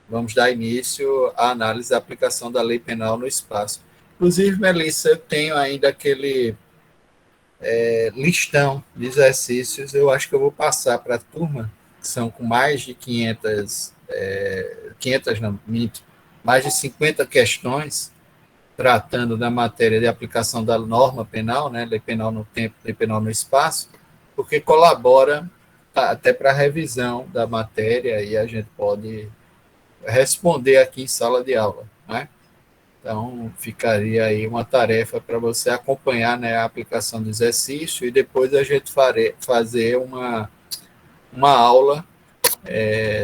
vamos dar início à análise da aplicação da lei penal no espaço. Inclusive, Melissa, eu tenho ainda aquele listão de exercícios, eu acho que eu vou passar para a turma, que são com mais de 500 não, minto, mais de 50 questões, tratando da matéria de aplicação da norma penal, né, lei penal no tempo, lei penal no espaço, porque colabora até para a revisão da matéria e a gente pode responder aqui em sala de aula, né? Então, ficaria aí uma tarefa para você acompanhar, né, a aplicação do exercício e depois a gente fazer uma aula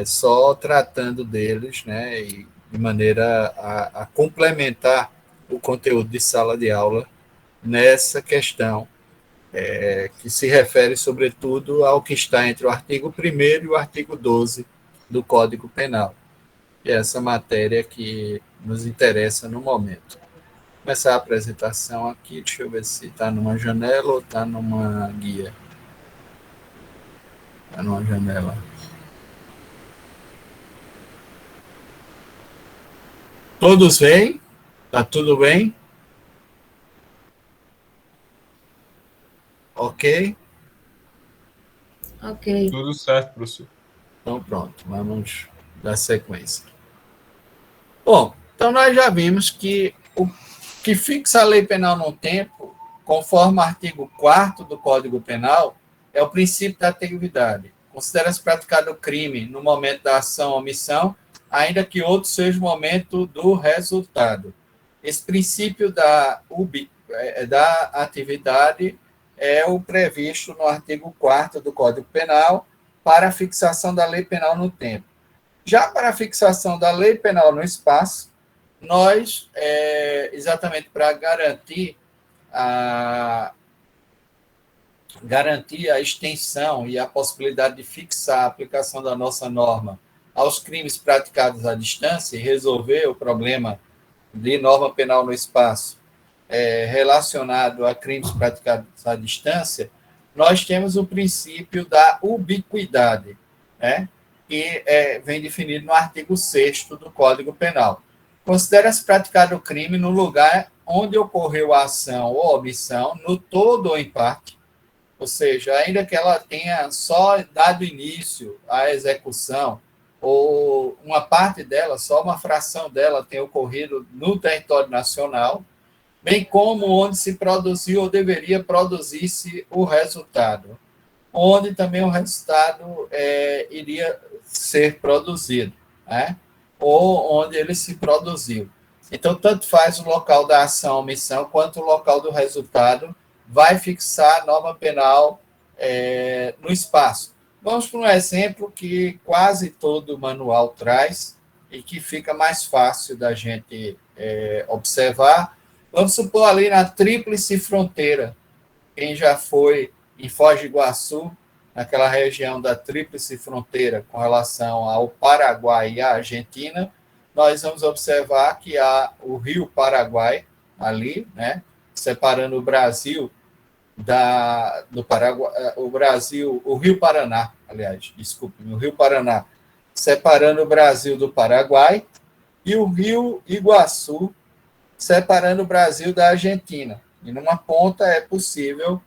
só tratando deles, né, e de maneira a complementar o conteúdo de sala de aula nessa questão, que se refere, sobretudo, ao que está entre o artigo 1º e o artigo 12 do Código Penal, que é essa matéria que nos interessa no momento. Vou começar a apresentação aqui, deixa eu ver se está numa janela ou está numa guia. Está numa janela. Todos veem? Está tudo bem? Ok? Ok. Tudo certo, professor. Então, pronto, vamos dar sequência. Bom, então nós já vimos que o que fixa a lei penal no tempo, conforme o artigo 4º do Código Penal, é o princípio da antiguidade. Considera-se praticado o crime no momento da ação ou omissão, ainda que outro seja o momento do resultado. Esse princípio da atividade é o previsto no artigo 4º do Código Penal para a fixação da lei penal no tempo. Já para a fixação da lei penal no espaço, nós, exatamente para garantir a extensão e a possibilidade de fixar a aplicação da nossa norma aos crimes praticados à distância e resolver o problema de norma penal no espaço relacionado a crimes praticados à distância, nós temos o princípio da ubiquidade, né? Que vem definido no artigo 6º do Código Penal. Considera-se praticado o crime no lugar onde ocorreu a ação ou omissão, no todo ou em parte, ou seja, ainda que ela tenha só dado início à execução, ou uma parte dela, só uma fração dela tenha ocorrido no território nacional, bem como onde se produziu ou deveria produzir-se o resultado, onde também o resultado iria ser produzido, né? Ou onde ele se produziu. Então, tanto faz o local da ação ou omissão, quanto o local do resultado, vai fixar a norma penal no espaço. Vamos para um exemplo que quase todo manual traz e que fica mais fácil da gente observar. Vamos supor ali na Tríplice Fronteira. Quem já foi em Foz do Iguaçu, naquela região da Tríplice Fronteira, com relação ao Paraguai e à Argentina, nós vamos observar que há o Rio Paraguai ali, né, separando o Brasil do Paraguai, o Rio Paraná, aliás, desculpe, o Rio Paraná, separando o Brasil do Paraguai, e o Rio Iguaçu, separando o Brasil da Argentina. E numa ponta é possível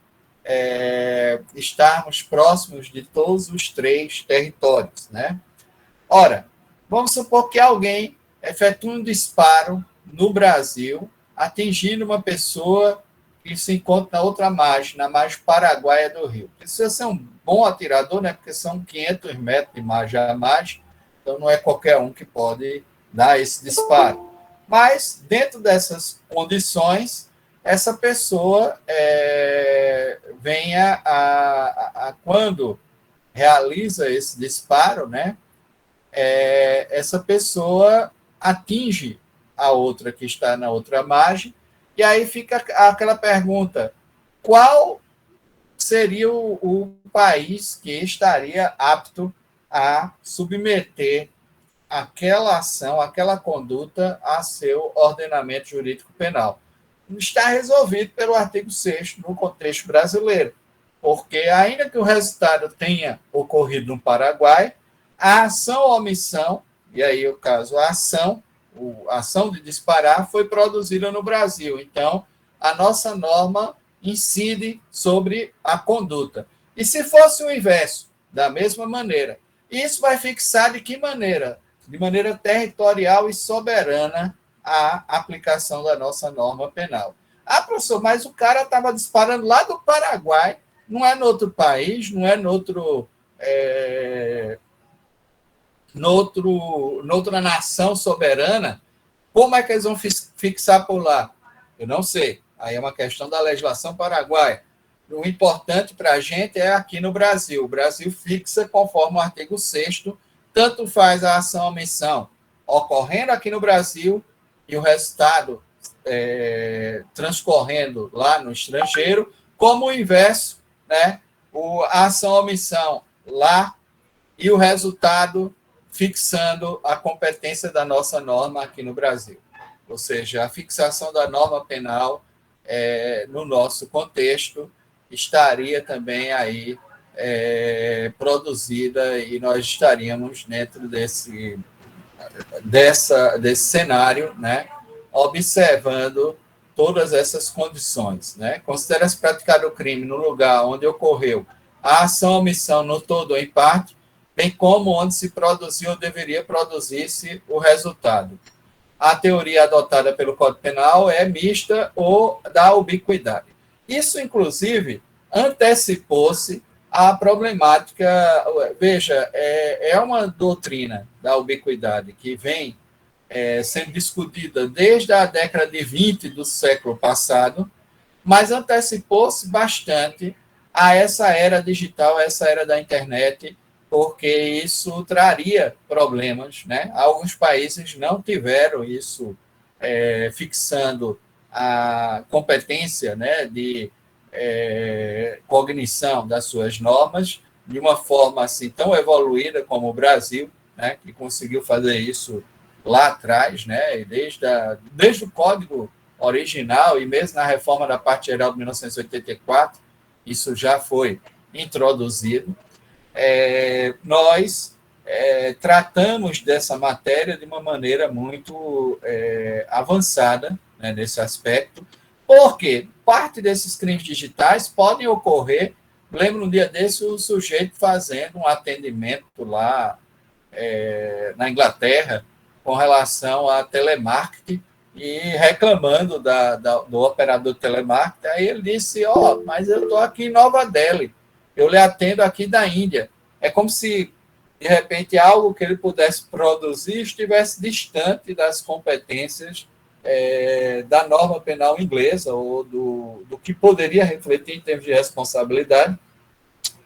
estarmos próximos de todos os três territórios, né? Ora, vamos supor que alguém efetue um disparo no Brasil, atingindo uma pessoa que se encontra na outra margem, na margem paraguaia do rio. Precisa ser um bom atirador, né? Porque são 500 metros de margem a margem, então não é qualquer um que pode dar esse disparo. Mas, dentro dessas condições, essa pessoa venha quando realiza esse disparo, né? Essa pessoa atinge a outra que está na outra margem, e aí fica aquela pergunta: qual seria o país que estaria apto a submeter aquela ação, aquela conduta a seu ordenamento jurídico penal? Está resolvido pelo artigo 6º no contexto brasileiro, porque ainda que o resultado tenha ocorrido no Paraguai, a ação ou omissão E aí, o caso, a ação de disparar foi produzida no Brasil. Então, a nossa norma incide sobre a conduta. E se fosse o inverso, da mesma maneira, isso vai fixar de que maneira? De maneira territorial e soberana a aplicação da nossa norma penal. Ah, professor, mas o cara estava disparando lá do Paraguai, não é no outro país, não é noutra nação soberana. Como é que eles vão fixar por lá? Eu não sei. Aí é uma questão da legislação paraguaia. O importante para a gente é aqui no Brasil. O Brasil fixa conforme o artigo 6º, tanto faz a ação ou omissão ocorrendo aqui no Brasil e o resultado transcorrendo lá no estrangeiro, como o inverso, né? A ação ou omissão lá e o resultado fixando a competência da nossa norma aqui no Brasil. Ou seja, a fixação da norma penal no nosso contexto estaria também aí produzida e nós estaríamos dentro desse cenário, né, observando todas essas condições. Né? Considera-se praticado o crime no lugar onde ocorreu a ação ou omissão no todo ou em parte, bem como onde se produziu ou deveria produzir-se o resultado. A teoria adotada pelo Código Penal é mista ou da ubiquidade. Isso, inclusive, antecipou-se à problemática. Veja, é uma doutrina da ubiquidade que vem sendo discutida desde a década de 20 do século passado, mas antecipou-se bastante a essa era digital, a essa era da internet, porque isso traria problemas, né? Alguns países não tiveram isso fixando a competência, né, de cognição das suas normas de uma forma assim tão evoluída como o Brasil, né, que conseguiu fazer isso lá atrás, né, desde o Código original e mesmo na reforma da Parte Geral de 1984, isso já foi introduzido. Nós tratamos dessa matéria de uma maneira muito avançada, né, nesse aspecto, porque parte desses crimes digitais podem ocorrer. Lembro um dia desse o sujeito fazendo um atendimento lá na Inglaterra com relação a telemarketing e reclamando do operador de telemarketing. Aí ele disse, mas eu estou aqui em Nova Delhi, eu lhe atendo aqui da Índia. É como se, de repente, algo que ele pudesse produzir estivesse distante das competências da norma penal inglesa ou do que poderia refletir em termos de responsabilidade,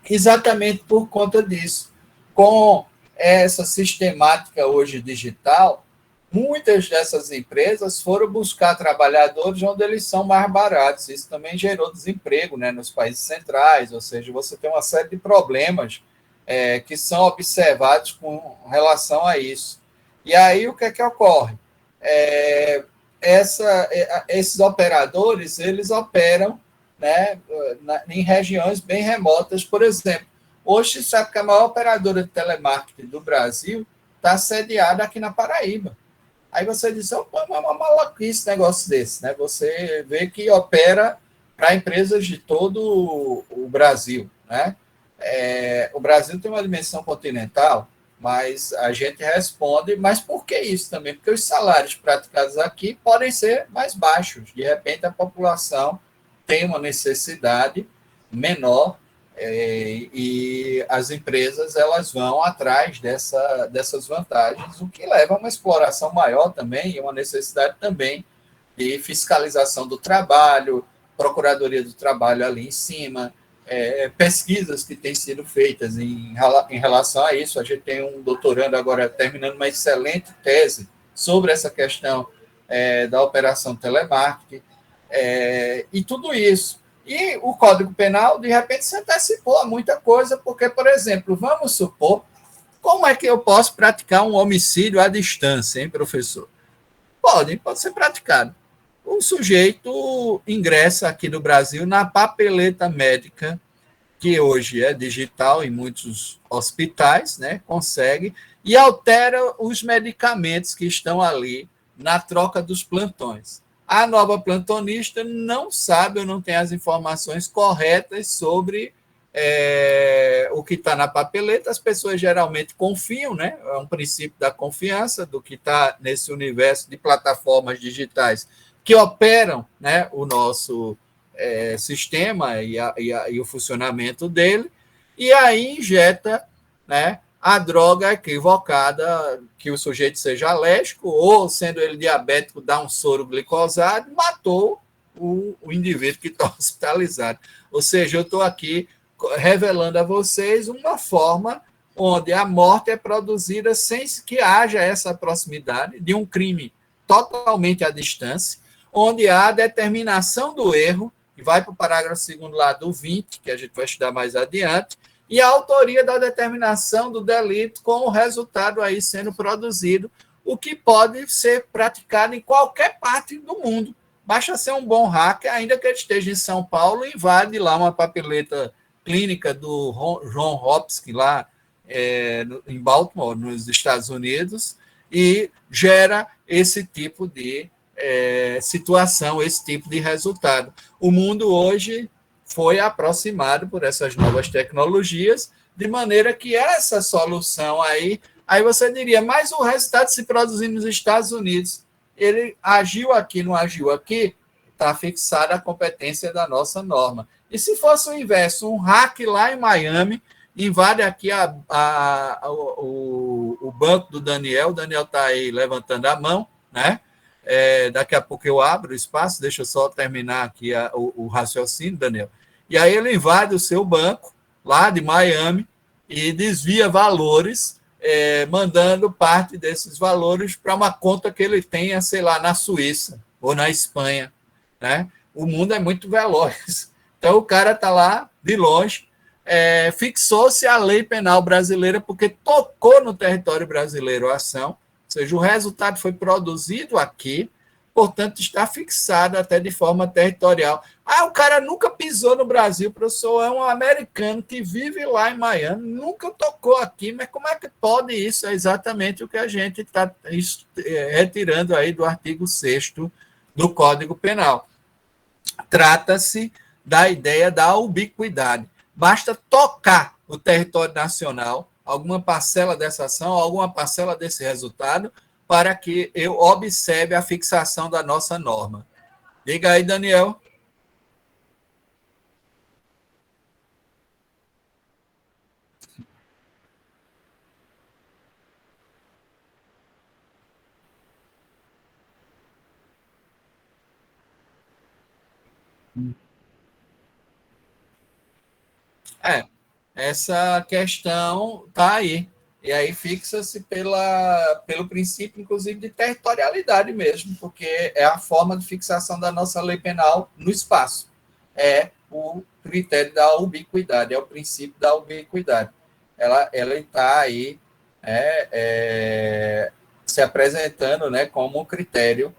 exatamente por conta disso. Com essa sistemática hoje digital, muitas dessas empresas foram buscar trabalhadores onde eles são mais baratos. Isso também gerou desemprego, né, nos países centrais, ou seja, você tem uma série de problemas que são observados com relação a isso. E aí, o que é que ocorre? Esses operadores, eles operam, né, em regiões bem remotas. Por exemplo, hoje se sabe que a maior operadora de telemarketing do Brasil está sediada aqui na Paraíba. Aí você diz, é uma maluquice negócio desse, né? Você vê que opera para empresas de todo o Brasil, né? O Brasil tem uma dimensão continental, mas a gente responde, mas por que isso também? Porque os salários praticados aqui podem ser mais baixos. De repente, a população tem uma necessidade menor e as empresas elas vão atrás dessas vantagens, o que leva a uma exploração maior também e uma necessidade também de fiscalização do trabalho, procuradoria do trabalho ali em cima, pesquisas que têm sido feitas em relação a isso. A gente tem um doutorando agora terminando uma excelente tese sobre essa questão da operação telemarketing, e tudo isso. E o Código Penal, de repente, se antecipou a muita coisa, porque, por exemplo, vamos supor, como é que eu posso praticar um homicídio à distância, hein, professor? Pode ser praticado. O sujeito ingressa aqui no Brasil na papeleta médica, que hoje é digital em muitos hospitais, né, consegue, e altera os medicamentos que estão ali na troca dos plantões. A nova plantonista não sabe ou não tem as informações corretas sobre o que está na papeleta. As pessoas geralmente confiam, né? É um princípio da confiança do que está nesse universo de plataformas digitais que operam, né, o nosso sistema e o funcionamento dele, e aí injeta, né, a droga equivocada, que o sujeito seja alérgico, ou, sendo ele diabético, dá um soro glicosado, matou o indivíduo que está hospitalizado. Ou seja, eu estou aqui revelando a vocês uma forma onde a morte é produzida sem que haja essa proximidade de um crime totalmente à distância, onde há a determinação do erro, que vai para o parágrafo 2º lá do 20, que a gente vai estudar mais adiante, e a autoria da determinação do delito com o resultado aí sendo produzido, o que pode ser praticado em qualquer parte do mundo. Basta ser um bom hacker, ainda que ele esteja em São Paulo, e invade lá uma papeleta clínica do John Hopkins, lá em Baltimore, nos Estados Unidos, e gera esse tipo de situação, esse tipo de resultado. O mundo hoje foi aproximado por essas novas tecnologias, de maneira que essa solução aí você diria, mas o resultado se produzir nos Estados Unidos, ele agiu aqui, não agiu aqui, está fixada a competência da nossa norma. E se fosse o inverso, um hack lá em Miami, invade aqui o banco do Daniel, o Daniel está aí levantando a mão, né? Daqui a pouco eu abro o espaço, deixa eu só terminar aqui o raciocínio, Daniel. E aí ele invade o seu banco, lá de Miami, e desvia valores, mandando parte desses valores para uma conta que ele tenha, sei lá, na Suíça ou na Espanha, né? O mundo é muito veloz. Então, o cara está lá, de longe, fixou-se a lei penal brasileira porque tocou no território brasileiro a ação, ou seja, o resultado foi produzido aqui, portanto, está fixado até de forma territorial. O cara nunca pisou no Brasil, professor, é um americano que vive lá em Miami, nunca tocou aqui, mas como é que pode isso? É exatamente o que a gente está retirando aí do artigo 6º do Código Penal. Trata-se da ideia da ubiquidade. Basta tocar o território nacional, alguma parcela dessa ação, alguma parcela desse resultado, para que eu observe a fixação da nossa norma. Diga aí, Daniel. Essa questão está aí. E aí fixa-se pelo princípio, inclusive, de territorialidade mesmo, porque é a forma de fixação da nossa lei penal no espaço. É o critério da ubiquidade, é o princípio da ubiquidade. Ela está aí se apresentando, né, como um critério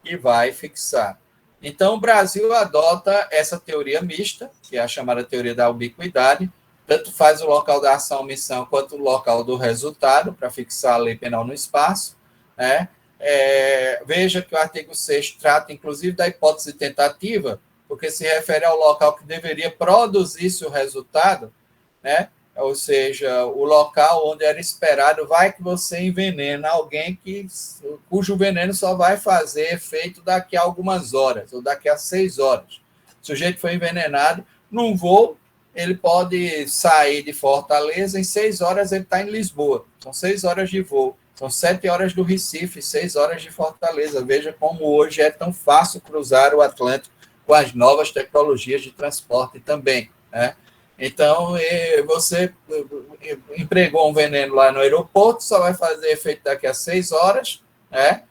que vai fixar. Então, o Brasil adota essa teoria mista, que é a chamada teoria da ubiquidade, tanto faz o local da ação ou omissão quanto o local do resultado, para fixar a lei penal no espaço. Né? Veja que o artigo 6º trata, inclusive, da hipótese tentativa, porque se refere ao local que deveria produzir-se o resultado, né? Ou seja, o local onde era esperado, vai que você envenena alguém cujo veneno só vai fazer efeito daqui a algumas horas, ou daqui a 6 horas. O sujeito foi envenenado num voo, ele pode sair de Fortaleza, em 6 horas ele está em Lisboa. São 6 horas de voo. São 7 horas do Recife, 6 horas de Fortaleza. Veja como hoje é tão fácil cruzar o Atlântico com as novas tecnologias de transporte também, né? Então, você empregou um veneno lá no aeroporto, só vai fazer efeito daqui a 6 horas, né?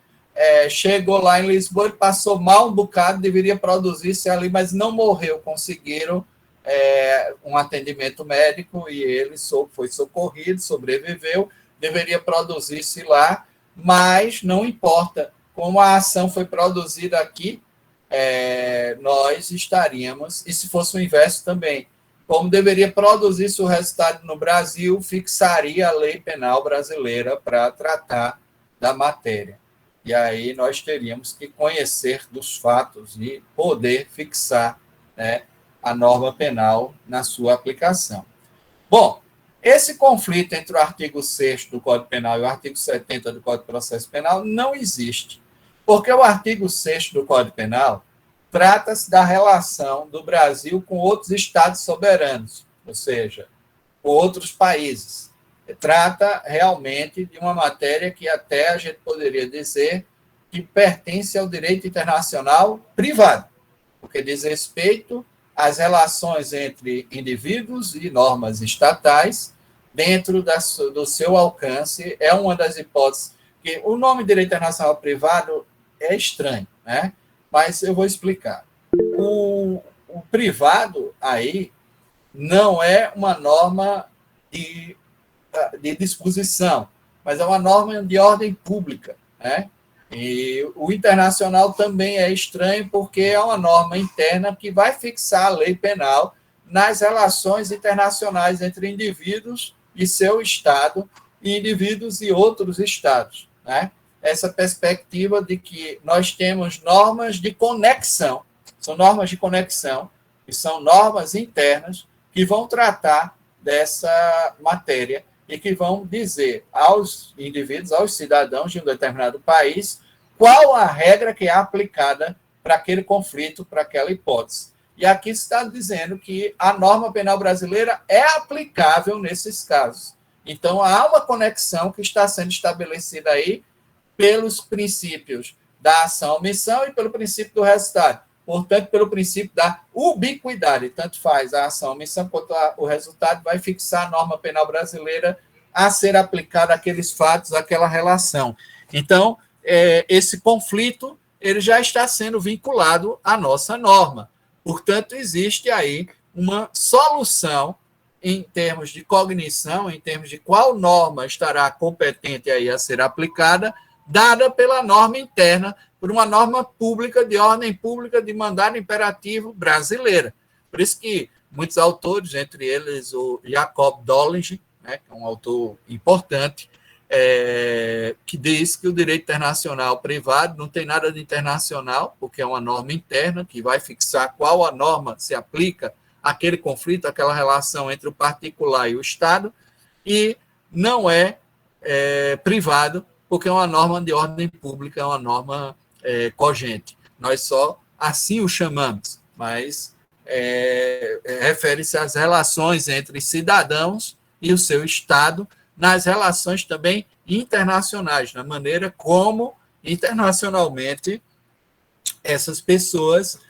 Chegou lá em Lisboa, ele passou mal um bocado, deveria produzir-se ali, mas não morreu, conseguiram um atendimento médico e ele foi socorrido, sobreviveu, deveria produzir-se lá, mas não importa, como a ação foi produzida aqui, nós estaríamos, e se fosse o inverso também, como deveria produzir-se o resultado no Brasil, fixaria a lei penal brasileira para tratar da matéria. E aí nós teríamos que conhecer dos fatos e poder fixar, né, a norma penal na sua aplicação. Bom, esse conflito entre o artigo 6º do Código Penal e o artigo 70 do Código de Processo Penal não existe, porque o artigo 6º do Código Penal trata-se da relação do Brasil com outros estados soberanos, ou seja, com outros países. Trata realmente de uma matéria que até a gente poderia dizer que pertence ao direito internacional privado, porque diz respeito às relações entre indivíduos e normas estatais dentro do seu alcance. É uma das hipóteses que o nome direito internacional privado é estranho, né? Mas eu vou explicar. O privado aí não é uma norma de disposição, mas é uma norma de ordem pública, né? E o internacional também é estranho porque é uma norma interna que vai fixar a lei penal nas relações internacionais entre indivíduos e seu Estado e indivíduos e outros Estados, né? Essa perspectiva de que nós temos normas de conexão, são normas de conexão, que são normas internas que vão tratar dessa matéria e que vão dizer aos indivíduos, aos cidadãos de um determinado país, qual a regra que é aplicada para aquele conflito, para aquela hipótese. E aqui está dizendo que a norma penal brasileira é aplicável nesses casos. Então, há uma conexão que está sendo estabelecida aí pelos princípios da ação-omissão e pelo princípio do resultado. Portanto, pelo princípio da ubiquidade. Tanto faz a ação-omissão quanto o resultado vai fixar a norma penal brasileira a ser aplicada àqueles fatos, àquela relação. Então, esse conflito ele já está sendo vinculado à nossa norma. Portanto, existe aí uma solução em termos de cognição, em termos de qual norma estará competente aí a ser aplicada, dada pela norma interna, por uma norma pública, de ordem pública, de mandado imperativo brasileira. Por isso que muitos autores, entre eles o Jacob Dolling, né, que é um autor importante, que diz que o direito internacional privado não tem nada de internacional, porque é uma norma interna que vai fixar qual a norma se aplica àquele conflito, àquela relação entre o particular e o Estado, e não é privado, porque é uma norma de ordem pública, é uma norma cogente. Nós só assim o chamamos, mas refere-se às relações entre cidadãos e o seu Estado, nas relações também internacionais, na maneira como internacionalmente essas pessoas,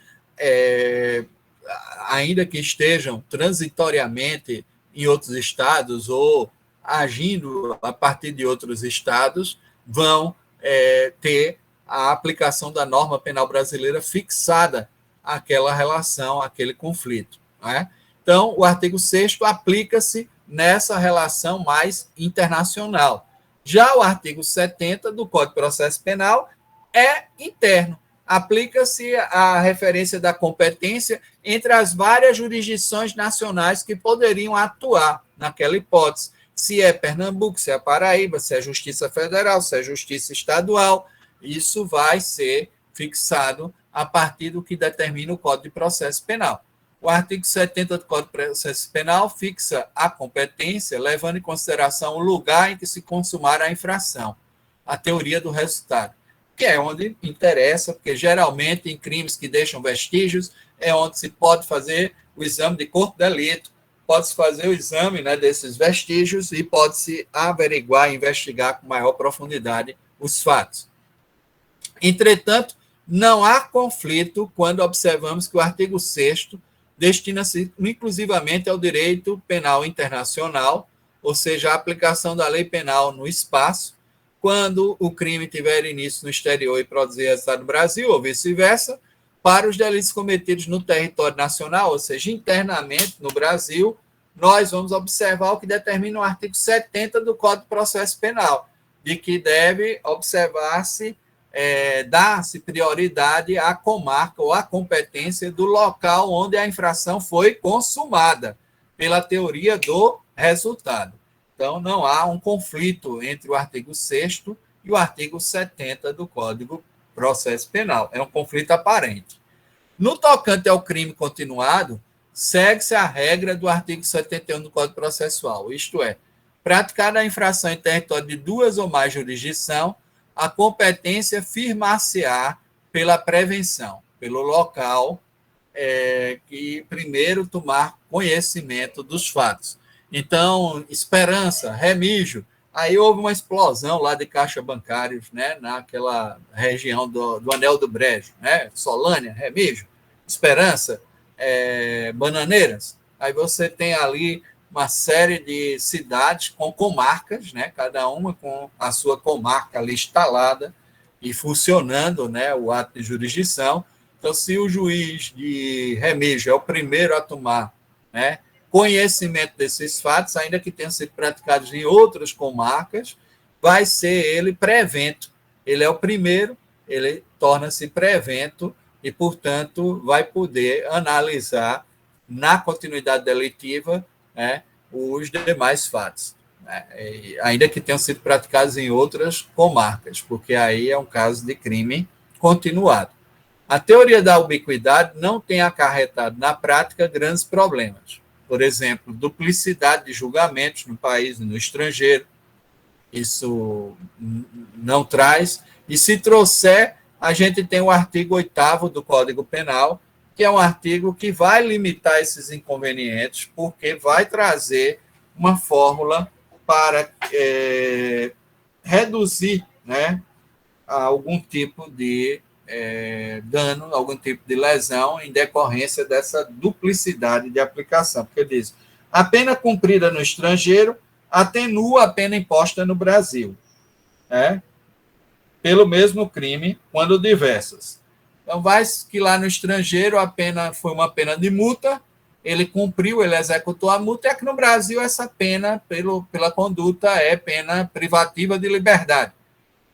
ainda que estejam transitoriamente em outros estados ou agindo a partir de outros estados, vão ter a aplicação da norma penal brasileira fixada àquela relação, àquele conflito. Não é? Então, o artigo 6º aplica-se nessa relação mais internacional. Já o artigo 70 do Código de Processo Penal é interno. Aplica-se a referência da competência entre as várias jurisdições nacionais que poderiam atuar naquela hipótese. Se é Pernambuco, se é Paraíba, se é Justiça Federal, se é Justiça Estadual, isso vai ser fixado a partir do que determina o Código de Processo Penal. O artigo 70 do Código de Processo Penal fixa a competência, levando em consideração o lugar em que se consumar a infração, a teoria do resultado, que é onde interessa, porque geralmente em crimes que deixam vestígios é onde se pode fazer o exame de corpo de delito, pode-se fazer o exame, né, desses vestígios e pode-se averiguar, investigar com maior profundidade os fatos. Entretanto, não há conflito quando observamos que o artigo 6º destina-se inclusivamente ao direito penal internacional, ou seja, a aplicação da lei penal no espaço, quando o crime tiver início no exterior e produzir resultado no Brasil, ou vice-versa, para os delitos cometidos no território nacional, ou seja, internamente no Brasil, nós vamos observar o que determina o artigo 70 do Código de Processo Penal, de que deve observar-se, dar-se prioridade à comarca ou à competência do local onde a infração foi consumada. pela teoria do resultado. Então, não há um conflito entre o artigo 6º e o artigo 70 do Código de Processo Penal. É um conflito aparente. No tocante ao crime continuado, segue-se a regra do artigo 71 do Código Processual, isto é, praticada a infração em território de duas ou mais jurisdição, a competência firmar-se-á pela prevenção, pelo local que primeiro tomar conhecimento dos fatos. Então, Esperança, Remígio, aí houve uma explosão lá de caixa bancários, né, naquela região do Anel do Brejo, né, Solânia, Remígio, Esperança, Bananeiras. Aí você tem ali uma série de cidades com comarcas, né, cada uma com a sua comarca ali instalada e funcionando, né, o ato de jurisdição. Então, se o juiz de Remígio é o primeiro a tomar, né, conhecimento desses fatos, ainda que tenham sido praticados em outras comarcas, vai ser ele prevento. Ele é o primeiro, ele torna-se prevento e, portanto, vai poder analisar na continuidade delitiva, né, os demais fatos, né, ainda que tenham sido praticados em outras comarcas, porque aí é um caso de crime continuado. A teoria da ubiquidade não tem acarretado na prática grandes problemas. Por exemplo, duplicidade de julgamentos no país e no estrangeiro. Isso não traz. E se trouxer, a gente tem o artigo 8º do Código Penal, que é um artigo que vai limitar esses inconvenientes, porque vai trazer uma fórmula para reduzir, né, algum tipo de dano, algum tipo de lesão em decorrência dessa duplicidade de aplicação. Porque diz, a pena cumprida no estrangeiro atenua a pena imposta no Brasil, né, pelo mesmo crime, quando diversas. Então, vai que lá no estrangeiro a pena foi uma pena de multa, ele cumpriu, ele executou a multa, e aqui no Brasil essa pena, pela conduta, é pena privativa de liberdade.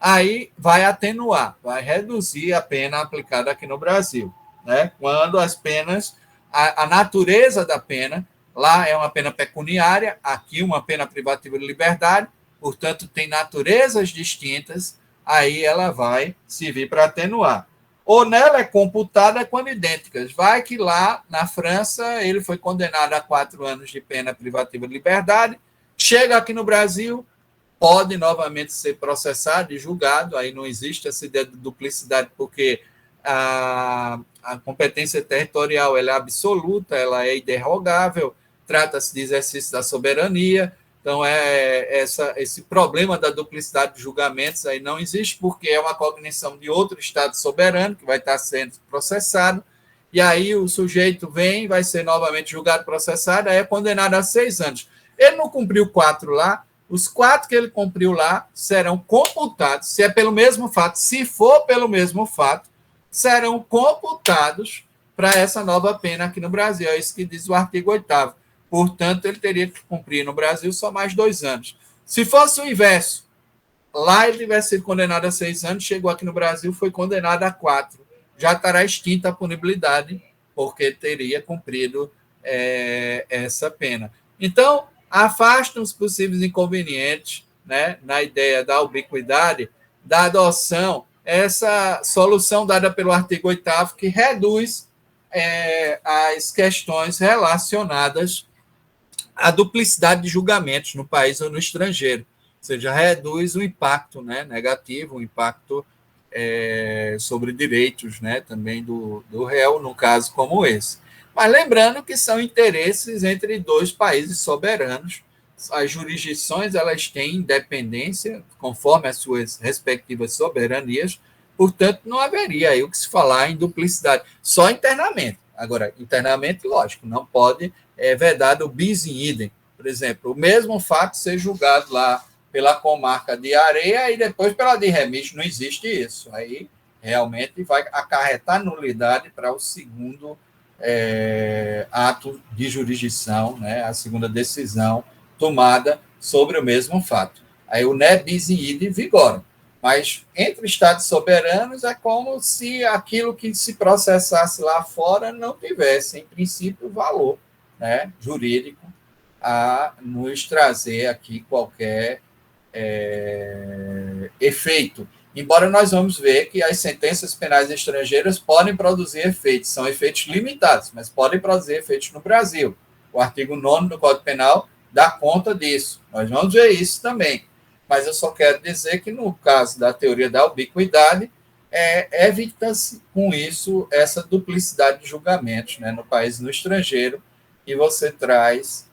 Aí vai atenuar, vai reduzir a pena aplicada aqui no Brasil, né? Quando as penas, a natureza da pena, lá é uma pena pecuniária, aqui uma pena privativa de liberdade, portanto, tem naturezas distintas, aí ela vai servir para atenuar. Ou nela é computada quando idênticas. Vai que lá na França ele foi condenado a 4 anos de pena privativa de liberdade, chega aqui no Brasil, pode novamente ser processado e julgado, aí não existe essa ideia de duplicidade, porque a competência territorial ela é absoluta, ela é inderrogável, trata-se de exercício da soberania, então esse problema da duplicidade de julgamentos aí não existe, porque é uma cognição de outro Estado soberano que vai estar sendo processado, e aí o sujeito vem, vai ser novamente julgado, processado, aí é condenado a 6 anos. Ele não cumpriu 4 lá, os 4 que ele cumpriu lá serão computados, se é pelo mesmo fato, se for pelo mesmo fato, serão computados para essa nova pena aqui no Brasil. É isso que diz o artigo 8º. Portanto, ele teria que cumprir no Brasil só mais 2 anos. Se fosse o inverso, lá ele tivesse sido condenado a 6 anos, chegou aqui no Brasil, foi condenado a 4. Já estará extinta a punibilidade, porque teria cumprido essa pena. Então, afastam os possíveis inconvenientes, né, na ideia da ubiquidade, da adoção, essa solução dada pelo artigo 8º, que reduz as questões relacionadas à duplicidade de julgamentos no país ou no estrangeiro, ou seja, reduz o impacto, né, negativo, o impacto sobre direitos, né, também do réu, num caso como esse. Mas lembrando que são interesses entre 2 países soberanos, as jurisdições elas têm independência conforme as suas respectivas soberanias, portanto não haveria aí o que se falar em duplicidade, só internamente. Agora, internamente, lógico, não pode vedado o bis in idem. Por exemplo, o mesmo fato ser julgado lá pela comarca de Areia e depois pela de Remígio, não existe isso. Aí realmente vai acarretar nulidade para o segundo ato de jurisdição, né, a segunda decisão tomada sobre o mesmo fato. Aí o ne bis in idem vigora. Mas entre Estados soberanos é como se aquilo que se processasse lá fora não tivesse, em princípio, valor, né, jurídico a nos trazer aqui qualquer efeito. Embora nós vamos ver que as sentenças penais estrangeiras podem produzir efeitos, são efeitos limitados, mas podem produzir efeitos no Brasil. O artigo 9º do Código Penal dá conta disso. Nós vamos ver isso também. Mas eu só quero dizer que, no caso da teoria da ubiquidade, evita-se com isso essa duplicidade de julgamentos, né, no país e no estrangeiro, e você traz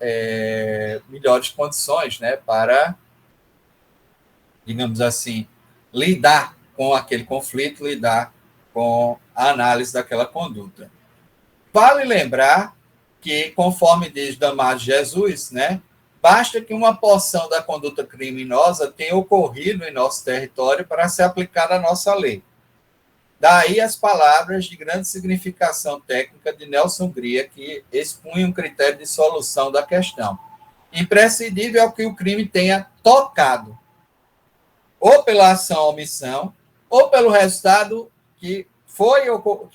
melhores condições, né, para, digamos assim, lidar com aquele conflito, lidar com a análise daquela conduta. Vale lembrar que, conforme diz Damásio Jesus, né, basta que uma porção da conduta criminosa tenha ocorrido em nosso território para ser aplicada a nossa lei. Daí as palavras de grande significação técnica de Nelson Gria, que expunha um critério de solução da questão. Imprescindível é que o crime tenha tocado, ou pela ação ou omissão, ou pelo resultado que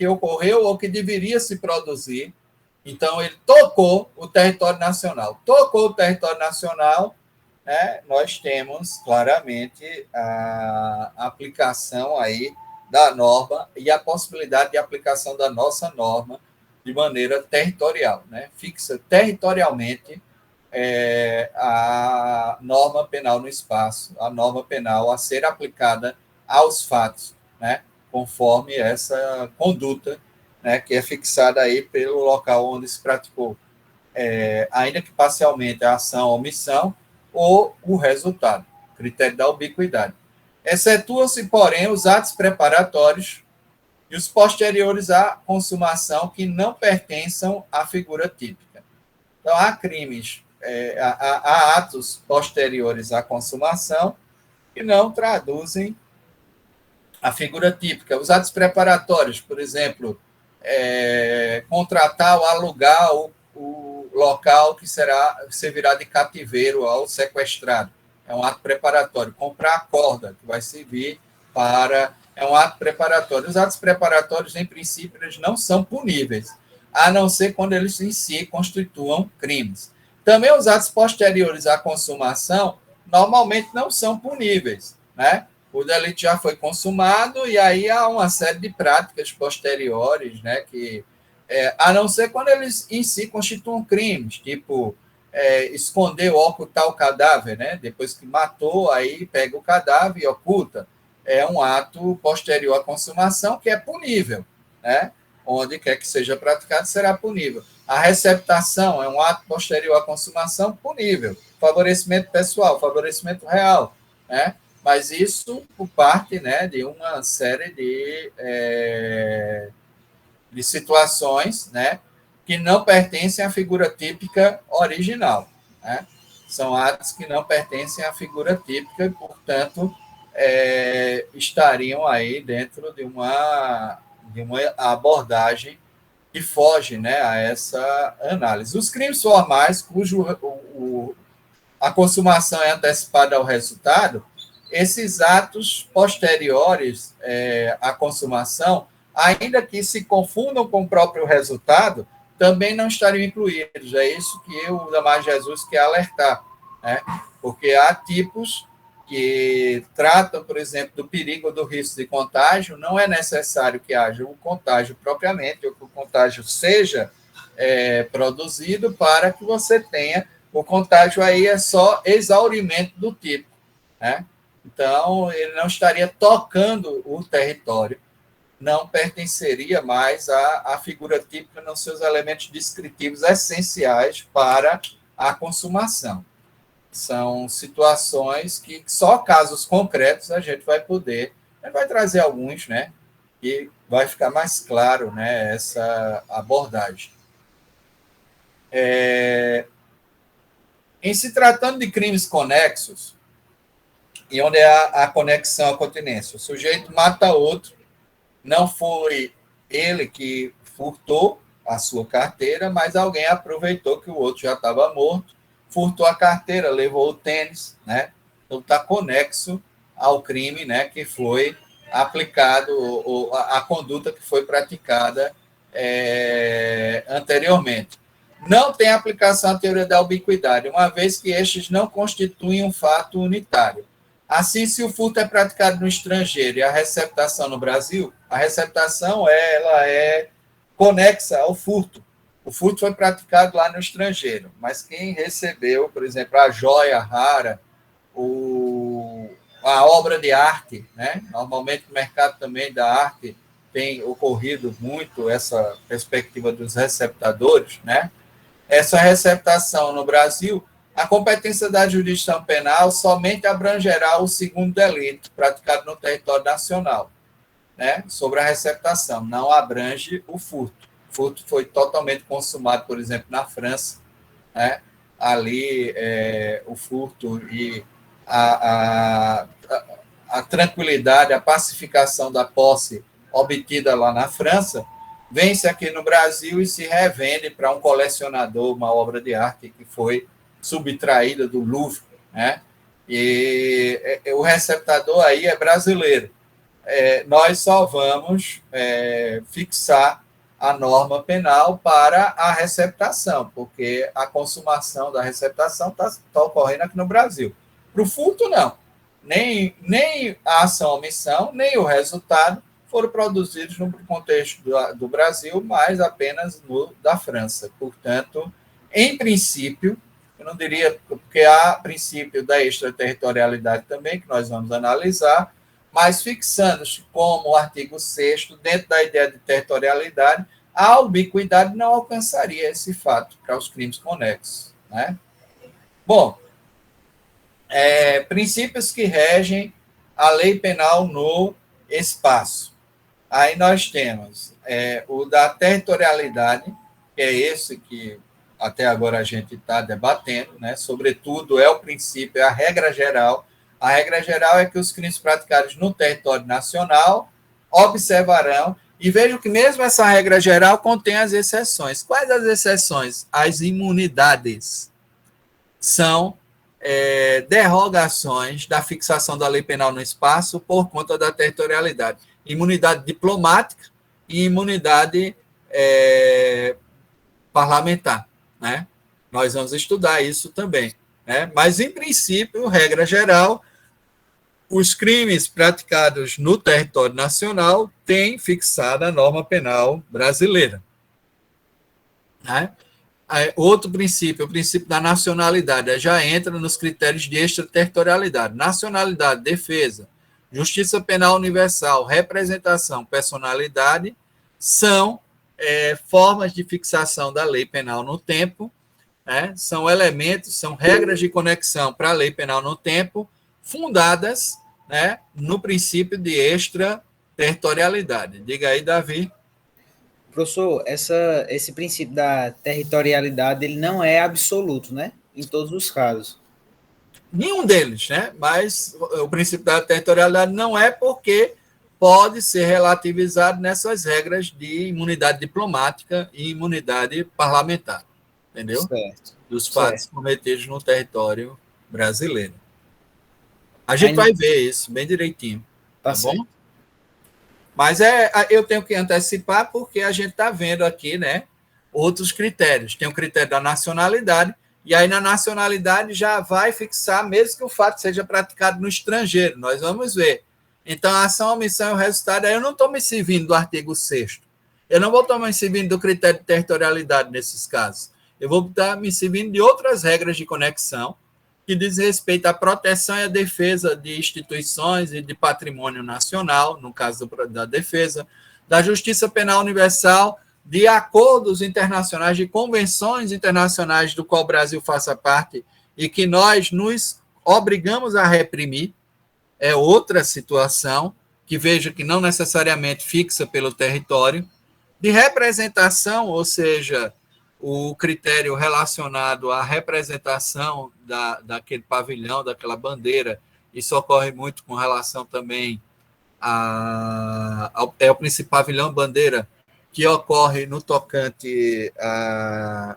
ocorreu ou que deveria se produzir. Então, ele tocou o território nacional. Tocou o território nacional, né, nós temos claramente a aplicação aí da norma e a possibilidade de aplicação da nossa norma de maneira territorial, né? Fixa territorialmente a norma penal no espaço, a norma penal a ser aplicada aos fatos, né? Conforme essa conduta, né, que é fixada aí pelo local onde se praticou, ainda que parcialmente a ação ou omissão, ou o resultado, critério da ubiquidade. Excetuam-se, porém, os atos preparatórios e os posteriores à consumação que não pertençam à figura típica. Então, há crimes, há atos posteriores à consumação que não traduzem a figura típica. Os atos preparatórios, por exemplo, contratar ou alugar o local que servirá de cativeiro ao sequestrado. É um ato preparatório. Comprar a corda, que vai servir para... É um ato preparatório. Os atos preparatórios, em princípio, eles não são puníveis, a não ser quando eles em si constituam crimes. Também os atos posteriores à consumação, normalmente não são puníveis, né? O delito já foi consumado e aí há uma série de práticas posteriores, né, que, a não ser quando eles em si constituam crimes, tipo esconder ou ocultar o cadáver, né, depois que matou, aí pega o cadáver e oculta. É um ato posterior à consumação que é punível, né, onde quer que seja praticado será punível. A receptação é um ato posterior à consumação punível. Favorecimento pessoal, favorecimento real, né? Mas isso por parte, né, de uma série de situações, né, que não pertencem à figura típica original, né? São atos que não pertencem à figura típica e, portanto, estariam aí dentro de uma abordagem que foge, né, a essa análise. Os crimes formais, cujo a consumação é antecipada ao resultado, esses atos posteriores à consumação, ainda que se confundam com o próprio resultado, também não estariam incluídos. É isso que o Damásio Jesus quer alertar, né? Porque há tipos que tratam, por exemplo, do perigo ou do risco de contágio, não é necessário que haja um contágio propriamente, ou que o contágio seja produzido para que você tenha o contágio. Aí é só exaurimento do tipo, né? Então, ele não estaria tocando o território, não pertenceria mais à figura típica nos seus elementos descritivos essenciais para a consumação. São situações que só casos concretos a gente vai poder, a gente vai trazer alguns, né, e vai ficar mais claro, né, essa abordagem. Em se tratando de crimes conexos, e onde há a conexão à continência, o sujeito mata outro, não foi ele que furtou a sua carteira, mas alguém aproveitou que o outro já estava morto, furtou a carteira, levou o tênis, né? Então está conexo ao crime, né, que foi aplicado, ou a conduta que foi praticada anteriormente. não tem aplicação à teoria da ubiquidade, uma vez que estes não constituem um fato unitário. Assim, se o furto é praticado no estrangeiro e a receptação no Brasil, a receptação ela é conexa ao furto. O furto foi praticado lá no estrangeiro, mas quem recebeu, por exemplo, a joia rara, a obra de arte, né? Normalmente o mercado também da arte tem ocorrido muito essa perspectiva dos receptadores, né? Essa receptação no Brasil, a competência da jurisdição penal somente abrangerá o segundo delito praticado no território nacional, né? Sobre a receptação, não abrange o furto. O furto foi totalmente consumado, por exemplo, na França, né? Ali o furto e a tranquilidade, a pacificação da posse obtida lá na França, vem-se aqui no Brasil e se revende para um colecionador uma obra de arte que foi subtraída do Louvre, né? E o receptador aí é brasileiro. Nós só vamos fixar a norma penal para a receptação, porque a consumação da receptação está ocorrendo aqui no Brasil. Para o furto, não. Nem a ação-omissão, nem o resultado foram produzidos no contexto do Brasil, mas apenas no da França. Portanto, em princípio, eu não diria, porque há princípio da extraterritorialidade também, que nós vamos analisar, mas fixando-se como o artigo 6º, dentro da ideia de territorialidade, a ubiquidade não alcançaria esse fato para os crimes conexos, né? Bom, princípios que regem a lei penal no espaço. Aí nós temos o da territorialidade, que é esse que até agora a gente está debatendo, né? Sobretudo é o princípio, é a regra geral. A regra geral é que os crimes praticados no território nacional observarão, e vejam que mesmo essa regra geral contém as exceções. Quais as exceções? As imunidades. São derrogações da fixação da lei penal no espaço por conta da territorialidade. Imunidade diplomática e imunidade parlamentar, né? Nós vamos estudar isso também, né? Mas, em princípio, regra geral, os crimes praticados no território nacional têm fixada a norma penal brasileira, né? Outro princípio, o princípio da nacionalidade, já entra nos critérios de extraterritorialidade. Nacionalidade, defesa, justiça penal universal, representação, personalidade, são formas de fixação da lei penal no tempo, né? São elementos, são regras de conexão para a lei penal no tempo, fundadas, né, no princípio de extraterritorialidade. Diga aí, Davi. Professor, esse princípio da territorialidade ele não é absoluto, né? Em todos os casos. Nenhum deles, né? Mas o princípio da territorialidade não é, porque pode ser relativizado nessas regras de imunidade diplomática e imunidade parlamentar, entendeu? Certo. Dos fatos cometidos no território brasileiro. A gente vai ver isso bem direitinho, tá bom? Mas eu tenho que antecipar, porque a gente está vendo aqui, né, outros critérios. Tem o critério da nacionalidade, e aí na nacionalidade já vai fixar, mesmo que o fato seja praticado no estrangeiro. Nós vamos ver. Então, a ação, a omissão e o resultado, aí eu não estou me servindo do artigo 6º. Eu não vou estar me servindo do critério de territorialidade nesses casos. Eu vou estar me servindo de outras regras de conexão que diz respeito à proteção e à defesa de instituições e de patrimônio nacional, no caso da defesa, da justiça penal universal, de acordos internacionais, de convenções internacionais do qual o Brasil faça parte e que nós nos obrigamos a reprimir. É outra situação, que vejo que não necessariamente fixa pelo território, de representação, ou seja, o critério relacionado à representação daquele pavilhão, daquela bandeira. Isso ocorre muito com relação também ao principal pavilhão bandeira, que ocorre no tocante a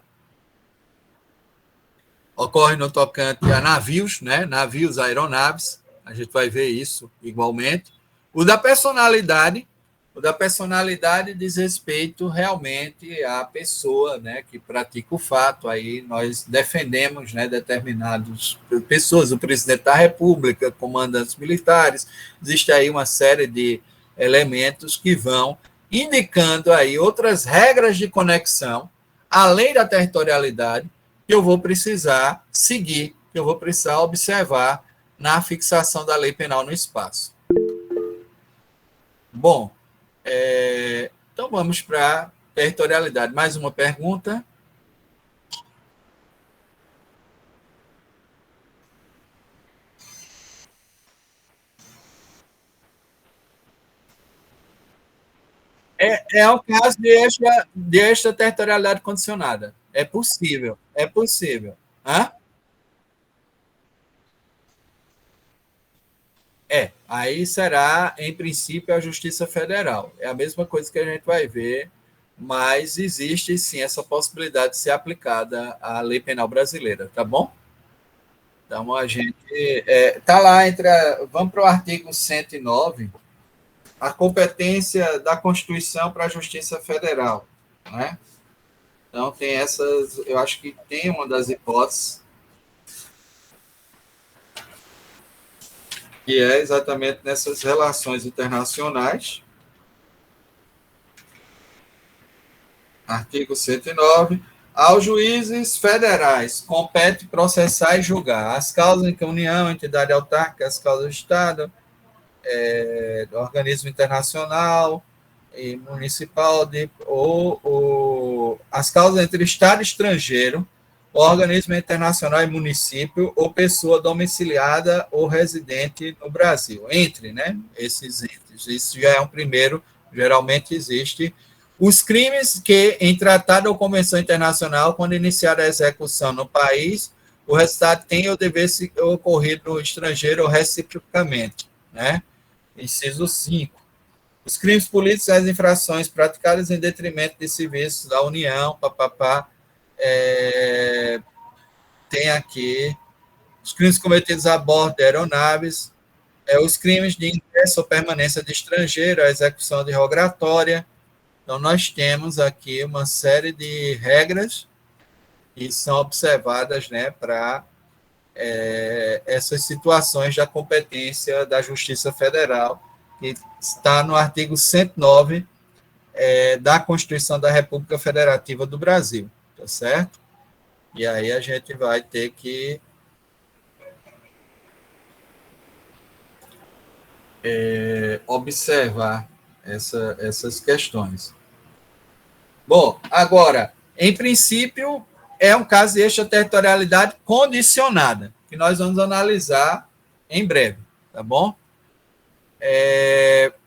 navios, né? Navios, aeronaves. A gente vai ver isso igualmente. O da personalidade, O da personalidade diz respeito realmente à pessoa, né, que pratica o fato. Aí nós defendemos, né, determinadas pessoas, o presidente da República, comandantes militares. Existe aí uma série de elementos que vão indicando aí outras regras de conexão, além da territorialidade, que eu vou precisar seguir, que eu vou precisar observar na fixação da lei penal no espaço. Bom, então vamos para territorialidade. Mais uma pergunta. É o caso de extraterritorialidade condicionada. É possível, é possível. Hã? Aí será, em princípio, a Justiça Federal. É a mesma coisa que a gente vai ver, mas existe sim essa possibilidade de ser aplicada à lei penal brasileira, tá bom? Então a gente está lá entre. Vamos para o artigo 109, a competência da Constituição para a Justiça Federal, né? Então tem essas, eu acho que tem uma das hipóteses que é exatamente nessas relações internacionais. Artigo 109. Aos juízes federais compete processar e julgar as causas em que a União, entidade autárquica, as causas do Estado, do organismo internacional e municipal, ou as causas entre Estado e estrangeiro, organismo internacional e município, ou pessoa domiciliada ou residente no Brasil. Entre, né, esses entes. Isso já é um primeiro, geralmente existe. Os crimes que, em tratado ou convenção internacional, quando iniciada a execução no país, o resultado tem ou dever ocorrer no estrangeiro ou reciprocamente, né? Inciso 5. Os crimes políticos e as infrações praticadas em detrimento de serviços da União, tem aqui os crimes cometidos a bordo de aeronaves, os crimes de ingresso ou permanência de estrangeiro, a execução de rogatória. Então, nós temos aqui uma série de regras que são observadas, né, para essas situações da competência da Justiça Federal, que está no artigo 109 da Constituição da República Federativa do Brasil, tá certo? E aí a gente vai ter que observar essas questões. Bom, agora, em princípio, é um caso de extraterritorialidade condicionada, que nós vamos analisar em breve, tá bom?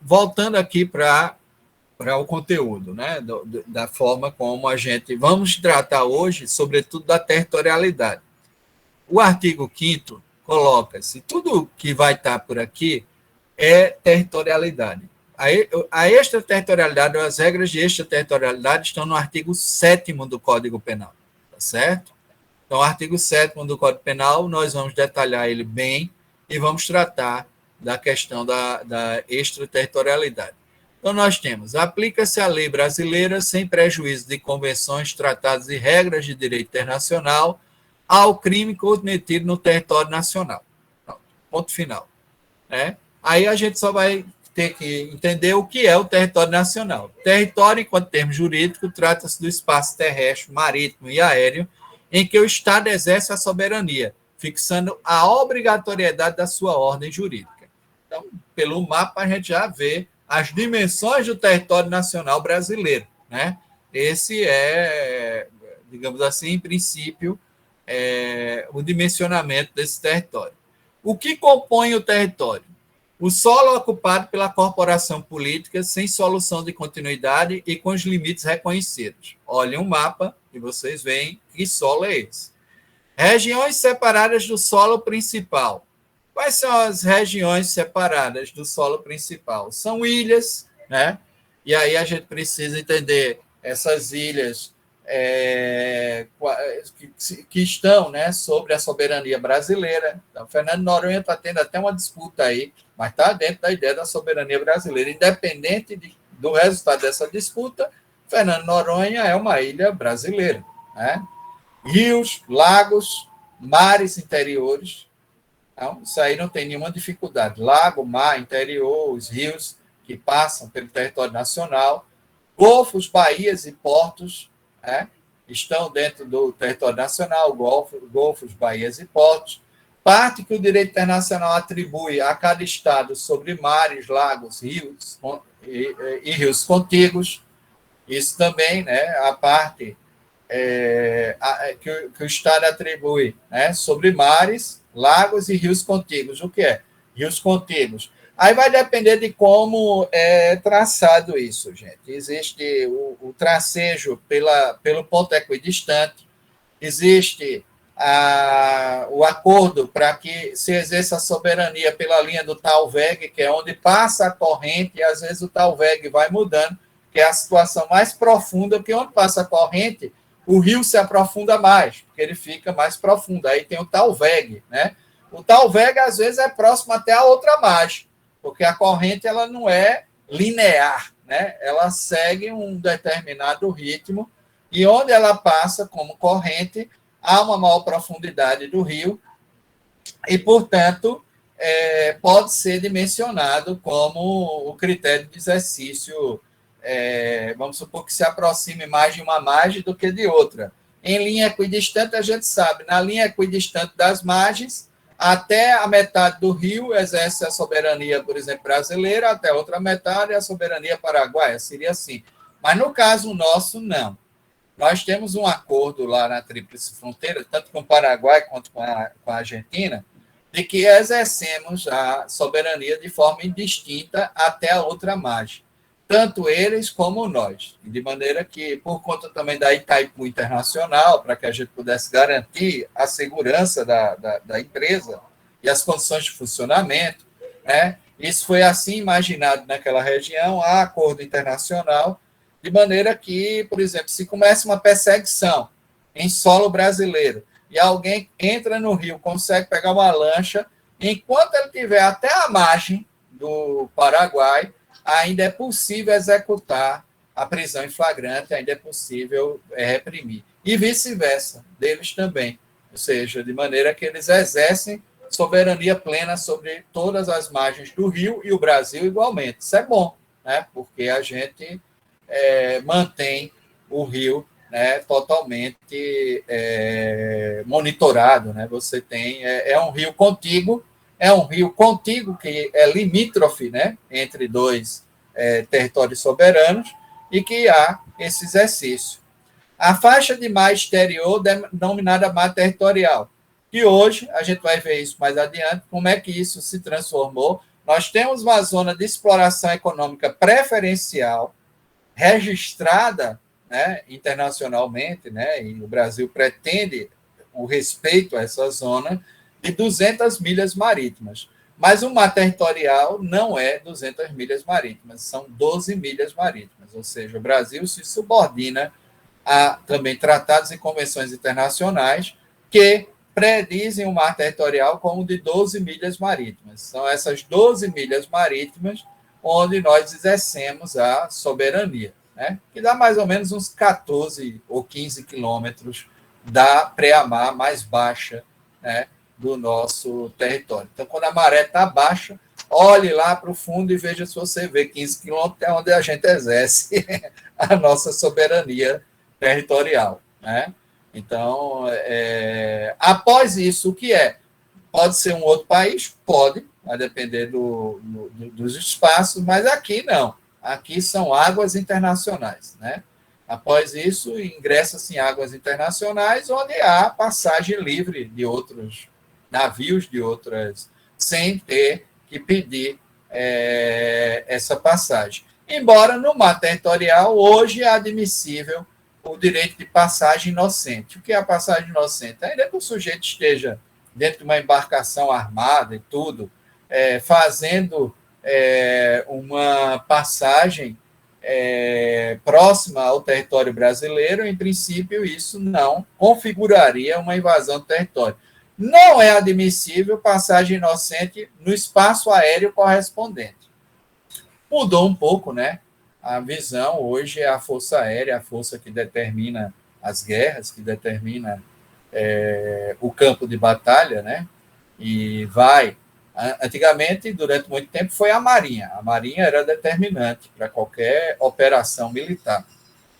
Voltando aqui para o conteúdo, né? Da forma como a gente vamos tratar hoje, sobretudo da territorialidade. O artigo 5º coloca-se, tudo que vai estar por aqui é territorialidade. A extraterritorialidade, ou as regras de extraterritorialidade estão no artigo 7º do Código Penal, tá certo? Então, o artigo 7º do Código Penal, nós vamos detalhar ele bem e vamos tratar da questão da extraterritorialidade. Então, nós temos, aplica-se a lei brasileira sem prejuízo de convenções, tratados e regras de direito internacional ao crime cometido no território nacional. Pronto, ponto final. Aí a gente só vai ter que entender o que é o território nacional. Território, enquanto termo jurídico, trata-se do espaço terrestre, marítimo e aéreo em que o Estado exerce a soberania, fixando a obrigatoriedade da sua ordem jurídica. Então, pelo mapa, a gente já vê as dimensões do território nacional brasileiro, né? Esse é, digamos assim, em princípio, o dimensionamento desse território. O que compõe o território? O solo ocupado pela corporação política sem solução de continuidade e com os limites reconhecidos. Olhem o mapa e vocês veem que solo é esse. Regiões separadas do solo principal. Quais são as regiões separadas do solo principal? São ilhas, né? E aí a gente precisa entender essas ilhas que estão, né, sobre a soberania brasileira. Então, Fernando Noronha está tendo até uma disputa aí, mas está dentro da ideia da soberania brasileira, independente do resultado dessa disputa, Fernando de Noronha é uma ilha brasileira, né? Rios, lagos, mares interiores. Então, isso aí não tem nenhuma dificuldade. Lago, mar, interior, os rios que passam pelo território nacional, golfos, baías e portos, né, estão dentro do território nacional, golfos, baías e portos. Parte que o direito internacional atribui a cada estado sobre mares, lagos, rios e rios contíguos. Isso também, né, a parte que o Estado atribui, né, sobre mares, lagos e rios contíguos. O que é? Rios contíguos. Aí vai depender de como é traçado isso, gente. Existe o tracejo pelo ponto equidistante, existe o acordo para que se exerça a soberania pela linha do Talveg, que é onde passa a corrente, e às vezes o Talveg vai mudando, que é a situação mais profunda, porque onde passa a corrente, o rio se aprofunda mais, porque ele fica mais profundo. Aí tem o Talveg, né? O Talveg, às vezes, é próximo até a outra margem, porque a corrente ela não é linear, né? Ela segue um determinado ritmo, e onde ela passa como corrente, há uma maior profundidade do rio, e, portanto, pode ser dimensionado como o critério de exercício, vamos supor que se aproxime mais de uma margem do que de outra. Em linha equidistante, a gente sabe, na linha equidistante das margens, até a metade do rio exerce a soberania, por exemplo, brasileira, até a outra metade a soberania paraguaia, seria assim. Mas no caso nosso, não. Nós temos um acordo lá na Tríplice Fronteira, tanto com o Paraguai quanto com a Argentina, de que exercemos a soberania de forma indistinta até a outra margem. Tanto eles como nós. De maneira que, por conta também da Itaipu Internacional, para que a gente pudesse garantir a segurança da empresa e as condições de funcionamento, né? Isso foi assim imaginado naquela região, há acordo internacional, de maneira que, por exemplo, se começa uma perseguição em solo brasileiro e alguém entra no rio, consegue pegar uma lancha, enquanto ele estiver até a margem do Paraguai, ainda é possível executar a prisão em flagrante, ainda é possível reprimir. E vice-versa, deles também. Ou seja, de maneira que eles exercem soberania plena sobre todas as margens do rio e o Brasil igualmente. Isso é bom, né? Porque a gente mantém o rio, né, totalmente monitorado. Né? Você tem... um rio contíguo, que é limítrofe, né, entre dois territórios soberanos, e que há esse exercício. A faixa de mar exterior, denominada mar territorial, que hoje, a gente vai ver isso mais adiante, como é que isso se transformou. Nós temos uma zona de exploração econômica preferencial, registrada, né, internacionalmente, né, e o Brasil pretende o respeito a essa zona, de 200 milhas marítimas. Mas o mar territorial não é 200 milhas marítimas, são 12 milhas marítimas. Ou seja, o Brasil se subordina a também tratados e convenções internacionais que predizem o mar territorial como de 12 milhas marítimas. São essas 12 milhas marítimas onde nós exercemos a soberania, né? Que dá mais ou menos uns 14 ou 15 quilômetros da pré-mar mais baixa, né, do nosso território. Então, quando a maré está baixa, olhe lá para o fundo e veja se você vê 15 quilômetros, é onde a gente exerce a nossa soberania territorial, né? Então, após isso, o que é? Pode ser um outro país? Pode, vai depender dos espaços, mas aqui não. Aqui são águas internacionais, né? Após isso, ingressa-se em águas internacionais, onde há passagem livre de outros navios, de outras, sem ter que pedir essa passagem. Embora no mar territorial, hoje é admissível o direito de passagem inocente. O que é a passagem inocente? Ainda que o sujeito esteja dentro de uma embarcação armada e tudo, fazendo uma passagem próxima ao território brasileiro, em princípio, isso não configuraria uma invasão do território. Não é admissível passagem inocente no espaço aéreo correspondente. Mudou um pouco, né, a visão hoje é a Força Aérea, a força que determina as guerras, que determina o campo de batalha, né? E antigamente, durante muito tempo, foi a Marinha. A Marinha era determinante para qualquer operação militar.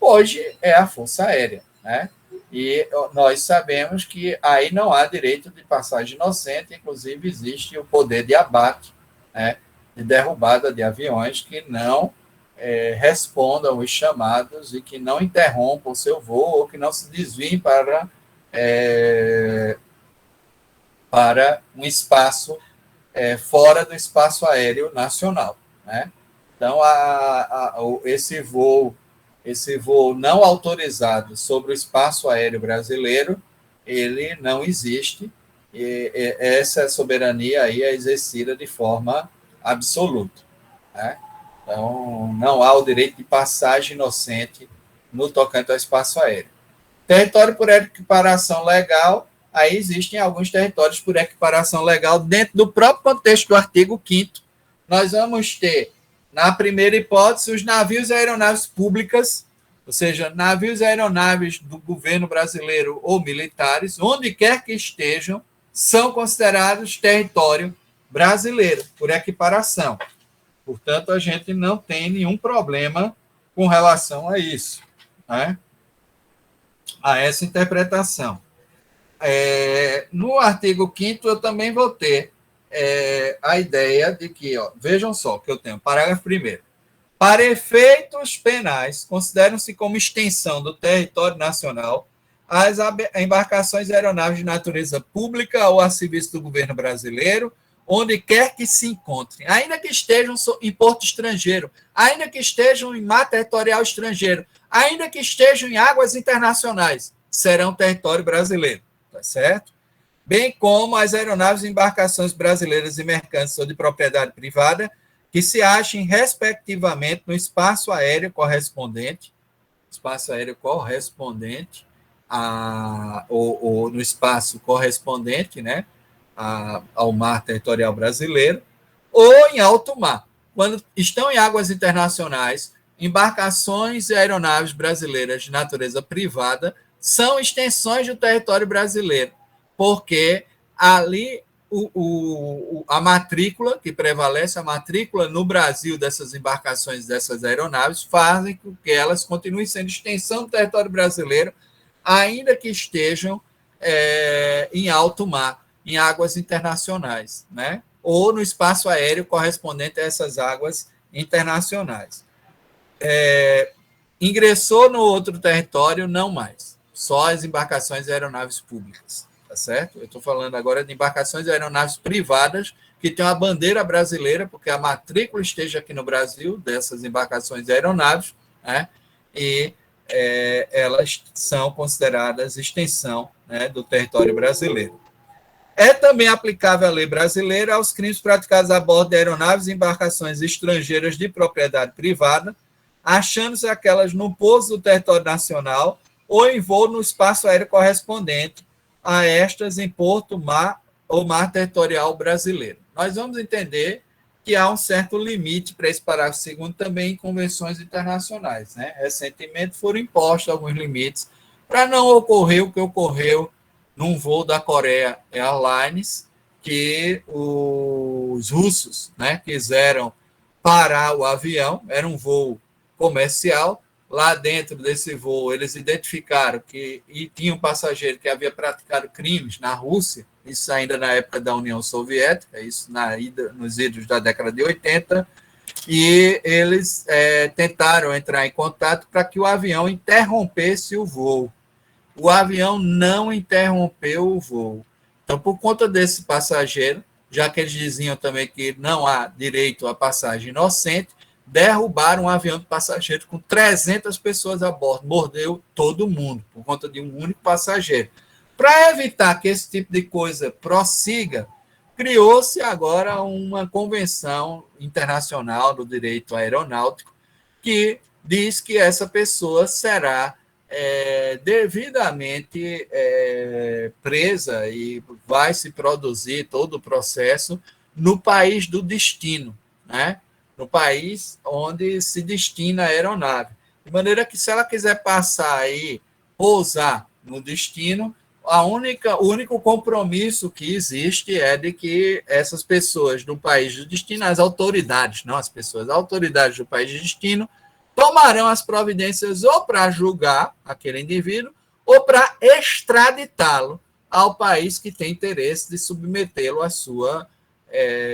Hoje é a Força Aérea, né? E nós sabemos que aí não há direito de passagem inocente, inclusive existe o poder de abate, né? De derrubada de aviões que não respondam os chamados e que não interrompam o seu voo ou que não se desviem para um espaço fora do espaço aéreo nacional, né? Então, esse voo não autorizado sobre o espaço aéreo brasileiro, ele não existe, e essa soberania aí é exercida de forma absoluta, né? Então, não há o direito de passagem inocente no tocante ao espaço aéreo. Território por equiparação legal, aí existem alguns territórios por equiparação legal dentro do próprio contexto do artigo 5º. Nós vamos ter, na primeira hipótese, os navios e aeronaves públicas, ou seja, navios e aeronaves do governo brasileiro ou militares, onde quer que estejam, são considerados território brasileiro, por equiparação. Portanto, a gente não tem nenhum problema com relação a isso, né? A essa interpretação. No artigo 5º, eu também vou ter a ideia de que, vejam só, que eu tenho, parágrafo 1º. Para efeitos penais, consideram-se como extensão do território nacional as embarcações e aeronaves de natureza pública ou a serviço do governo brasileiro, onde quer que se encontrem, ainda que estejam em porto estrangeiro, ainda que estejam em mar territorial estrangeiro, ainda que estejam em águas internacionais, serão território brasileiro, tá certo? Bem como as aeronaves e embarcações brasileiras e mercantes ou de propriedade privada, que se achem, respectivamente, no espaço aéreo correspondente ou no espaço correspondente, né, ao mar territorial brasileiro, ou em alto mar. Quando estão em águas internacionais, embarcações e aeronaves brasileiras de natureza privada são extensões do território brasileiro, porque ali a matrícula, que prevalece, a matrícula no Brasil dessas embarcações, dessas aeronaves, fazem com que elas continuem sendo extensão do território brasileiro, ainda que estejam em alto mar, em águas internacionais, né? Ou no espaço aéreo correspondente a essas águas internacionais. Ingressou no outro território, não mais. Só as embarcações e aeronaves públicas, tá certo? Eu estou falando agora de embarcações e aeronaves privadas que têm uma bandeira brasileira, porque a matrícula esteja aqui no Brasil, dessas embarcações e aeronaves, né? E elas são consideradas extensão, né, do território brasileiro. É também aplicável a lei brasileira aos crimes praticados a bordo de aeronaves e embarcações estrangeiras de propriedade privada, achando-se aquelas no pouso do território nacional ou em voo no espaço aéreo correspondente a estas em porto, mar ou mar territorial brasileiro. Nós vamos entender que há um certo limite para esse parágrafo 2º também em convenções internacionais, né? Recentemente foram impostos alguns limites para não ocorrer o que ocorreu num voo da Coreia Airlines, que os russos, né, quiseram parar o avião, era um voo comercial. Lá dentro desse voo, eles identificaram que tinha um passageiro que havia praticado crimes na Rússia, isso ainda na época da União Soviética, isso nos idos da década de 80, e eles tentaram entrar em contato para que o avião interrompesse o voo. O avião não interrompeu o voo. Então, por conta desse passageiro, já que eles diziam também que não há direito à passagem inocente, derrubaram um avião de passageiro com 300 pessoas a bordo, mordeu todo mundo, por conta de um único passageiro. Para evitar que esse tipo de coisa prossiga, criou-se agora uma convenção internacional do direito aeronáutico que diz que essa pessoa será devidamente presa e vai se produzir todo o processo no país do destino, né? no país onde se destina a aeronave. De maneira que, se ela quiser passar aí, pousar no destino, o único compromisso que existe é de que essas pessoas do país de destino, as autoridades, não as pessoas, as autoridades do país de destino, tomarão as providências ou para julgar aquele indivíduo ou para extraditá-lo ao país que tem interesse de submetê-lo à sua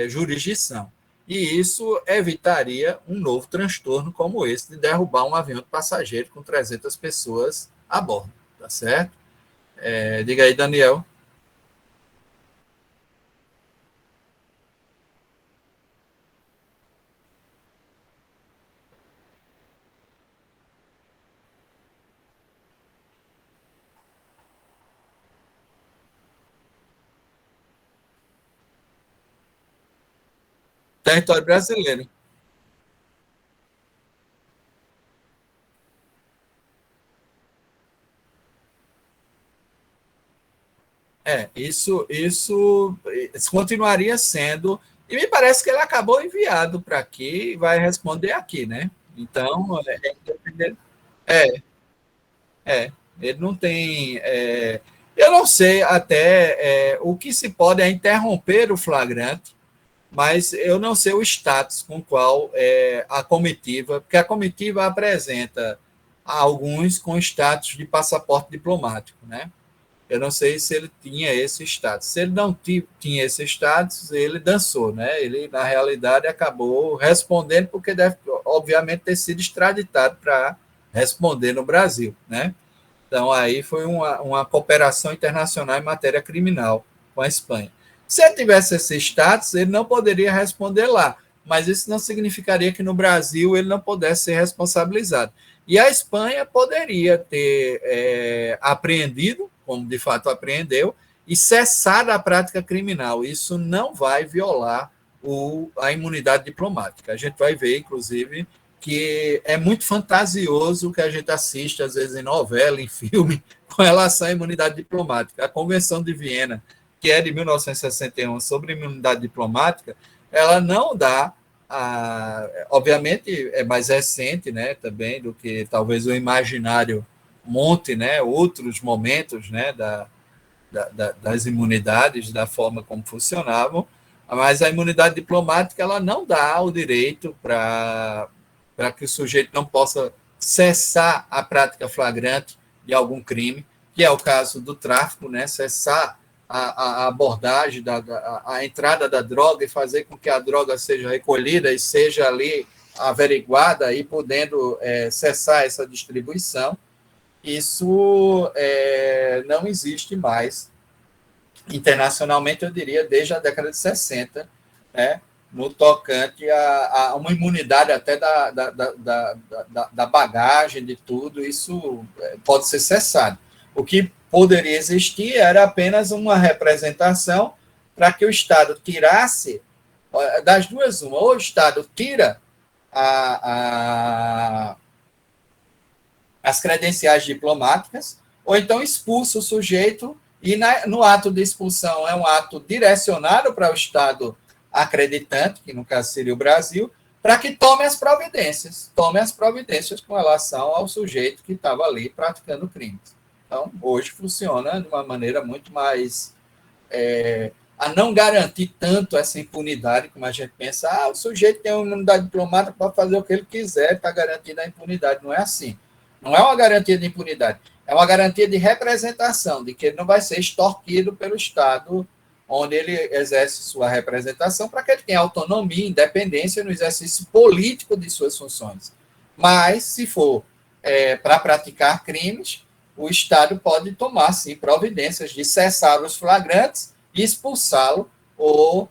jurisdição. E isso evitaria um novo transtorno como esse de derrubar um avião de passageiro com 300 pessoas a bordo, tá certo? Diga aí, Daniel. Território brasileiro. Isso continuaria sendo, e me parece que ele acabou enviado para aqui e vai responder aqui, né? Então, é, é, ele não tem. Eu não sei até o que se pode é interromper o flagrante, mas eu não sei o status com o qual a comitiva, porque a comitiva apresenta alguns com status de passaporte diplomático, né? Eu não sei se ele tinha esse status. Se ele não tinha esse status, ele dançou, né? Ele, na realidade, acabou respondendo porque deve, obviamente, ter sido extraditado para responder no Brasil, né? Então, aí foi uma cooperação internacional em matéria criminal com a Espanha. Se ele tivesse esse status, ele não poderia responder lá, mas isso não significaria que no Brasil ele não pudesse ser responsabilizado. E a Espanha poderia ter apreendido, como de fato apreendeu, e cessado a prática criminal. Isso não vai violar a imunidade diplomática. A gente vai ver, inclusive, que é muito fantasioso o que a gente assiste, às vezes, em novela, em filme, com relação à imunidade diplomática. A Convenção de Viena, que é de 1961, sobre imunidade diplomática, ela não dá, obviamente, é mais recente, né, também, do que talvez o imaginário monte, né, outros momentos, né, das imunidades, da forma como funcionavam, mas a imunidade diplomática ela não dá o direito para que o sujeito não possa cessar a prática flagrante de algum crime, que é o caso do tráfico, né? Cessar a abordagem, a entrada da droga e fazer com que a droga seja recolhida e seja ali averiguada e podendo cessar essa distribuição. Isso não existe mais internacionalmente, eu diria, desde a década de 60, né, no tocante a uma imunidade até da bagagem, de tudo, isso pode ser cessado. O que poderia existir era apenas uma representação para que o Estado tirasse, das duas, uma, ou o Estado tira a, as credenciais diplomáticas, ou então expulsa o sujeito, e no ato de expulsão é um ato direcionado para o Estado acreditante, que no caso seria o Brasil, para que tome as providências com relação ao sujeito que estava ali praticando crimes. Então, hoje funciona de uma maneira muito mais a não garantir tanto essa impunidade, como a gente pensa, o sujeito tem uma imunidade diplomática para fazer o que ele quiser, está garantida a impunidade. Não é assim. Não é uma garantia de impunidade, é uma garantia de representação, de que ele não vai ser extorquido pelo Estado onde ele exerce sua representação, para que ele tenha autonomia, independência no exercício político de suas funções. Mas, se for para praticar crimes, o Estado pode tomar, sim, providências de cessar os flagrantes e expulsá-lo ou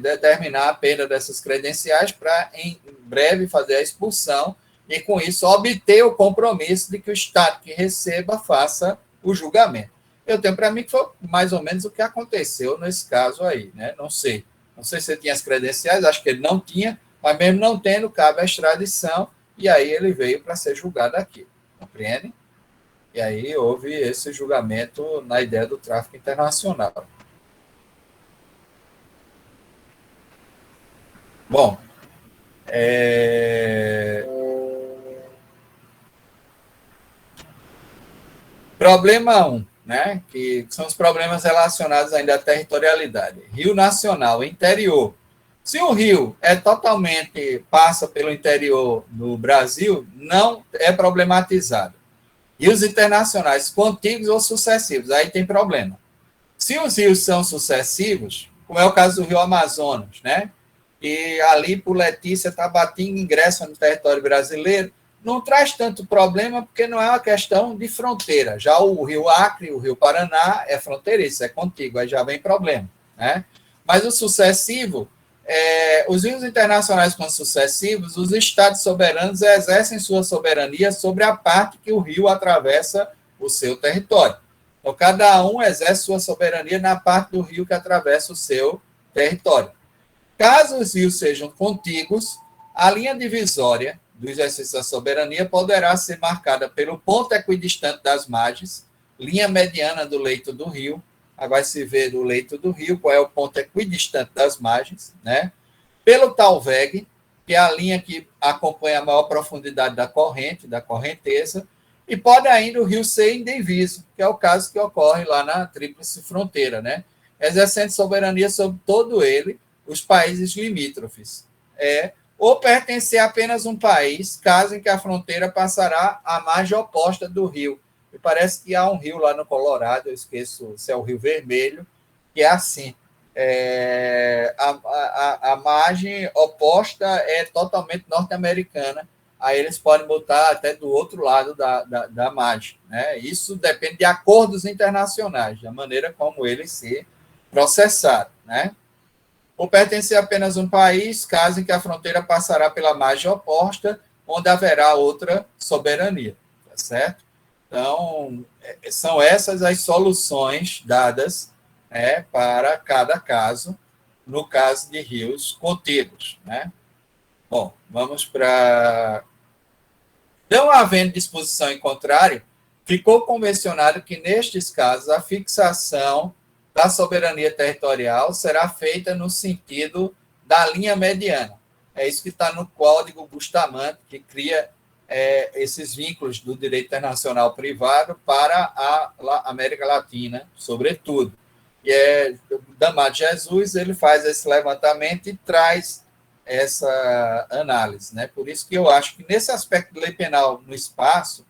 determinar a perda dessas credenciais para, em breve, fazer a expulsão e, com isso, obter o compromisso de que o Estado que receba faça o julgamento. Eu tenho para mim que foi mais ou menos o que aconteceu nesse caso aí, né? Não sei. Não sei se ele tinha as credenciais, acho que ele não tinha, mas mesmo não tendo, cabe a extradição, e aí ele veio para ser julgado aqui. Compreende? E aí houve esse julgamento na ideia do tráfico internacional. Bom, problema 1, né, que são os problemas relacionados ainda à territorialidade. Rio Nacional, interior. Se o rio passa pelo interior do Brasil, não é problematizado. Rios internacionais, contíguos ou sucessivos, aí tem problema. Se os rios são sucessivos, como é o caso do Rio Amazonas, né? E ali por Letícia, Tabatinga, ingressa no território brasileiro, não traz tanto problema, porque não é uma questão de fronteira. Já o Rio Acre, o Rio Paraná, é fronteiriço, é contíguo, aí já vem problema, né? Mas o sucessivo, os rios internacionais com sucessivos, os estados soberanos exercem sua soberania sobre a parte que o rio atravessa o seu território. Então, cada um exerce sua soberania na parte do rio que atravessa o seu território. Caso os rios sejam contíguos, a linha divisória do exercício da soberania poderá ser marcada pelo ponto equidistante das margens, linha mediana do leito do rio. Agora se vê do leito do rio, qual é o ponto equidistante das margens, né? Pelo talveg, que é a linha que acompanha a maior profundidade da corrente, da correnteza, e pode ainda o rio ser indiviso, que é o caso que ocorre lá na Tríplice Fronteira, né? Exercendo soberania sobre todo ele, os países limítrofes. Ou pertencer a apenas um país, caso em que a fronteira passará à margem oposta do rio. Me parece que há um rio lá no Colorado, eu esqueço se é o Rio Vermelho, que é assim. A margem oposta é totalmente norte-americana, aí eles podem botar até do outro lado da margem, né? Isso depende de acordos internacionais, da maneira como eles se processaram, né? Ou pertencer a apenas um país, caso em que a fronteira passará pela margem oposta, onde haverá outra soberania, tá certo? Então, são essas as soluções dadas, né, para cada caso, no caso de rios contíguos, né? Bom, vamos para... Não havendo disposição em contrário, ficou convencionado que, nestes casos, a fixação da soberania territorial será feita no sentido da linha mediana. É isso que está no Código Bustamante, que cria esses vínculos do direito internacional privado para a América Latina, sobretudo. E Damásio Jesus ele faz esse levantamento e traz essa análise, né? Por isso que eu acho que, nesse aspecto de lei penal no espaço,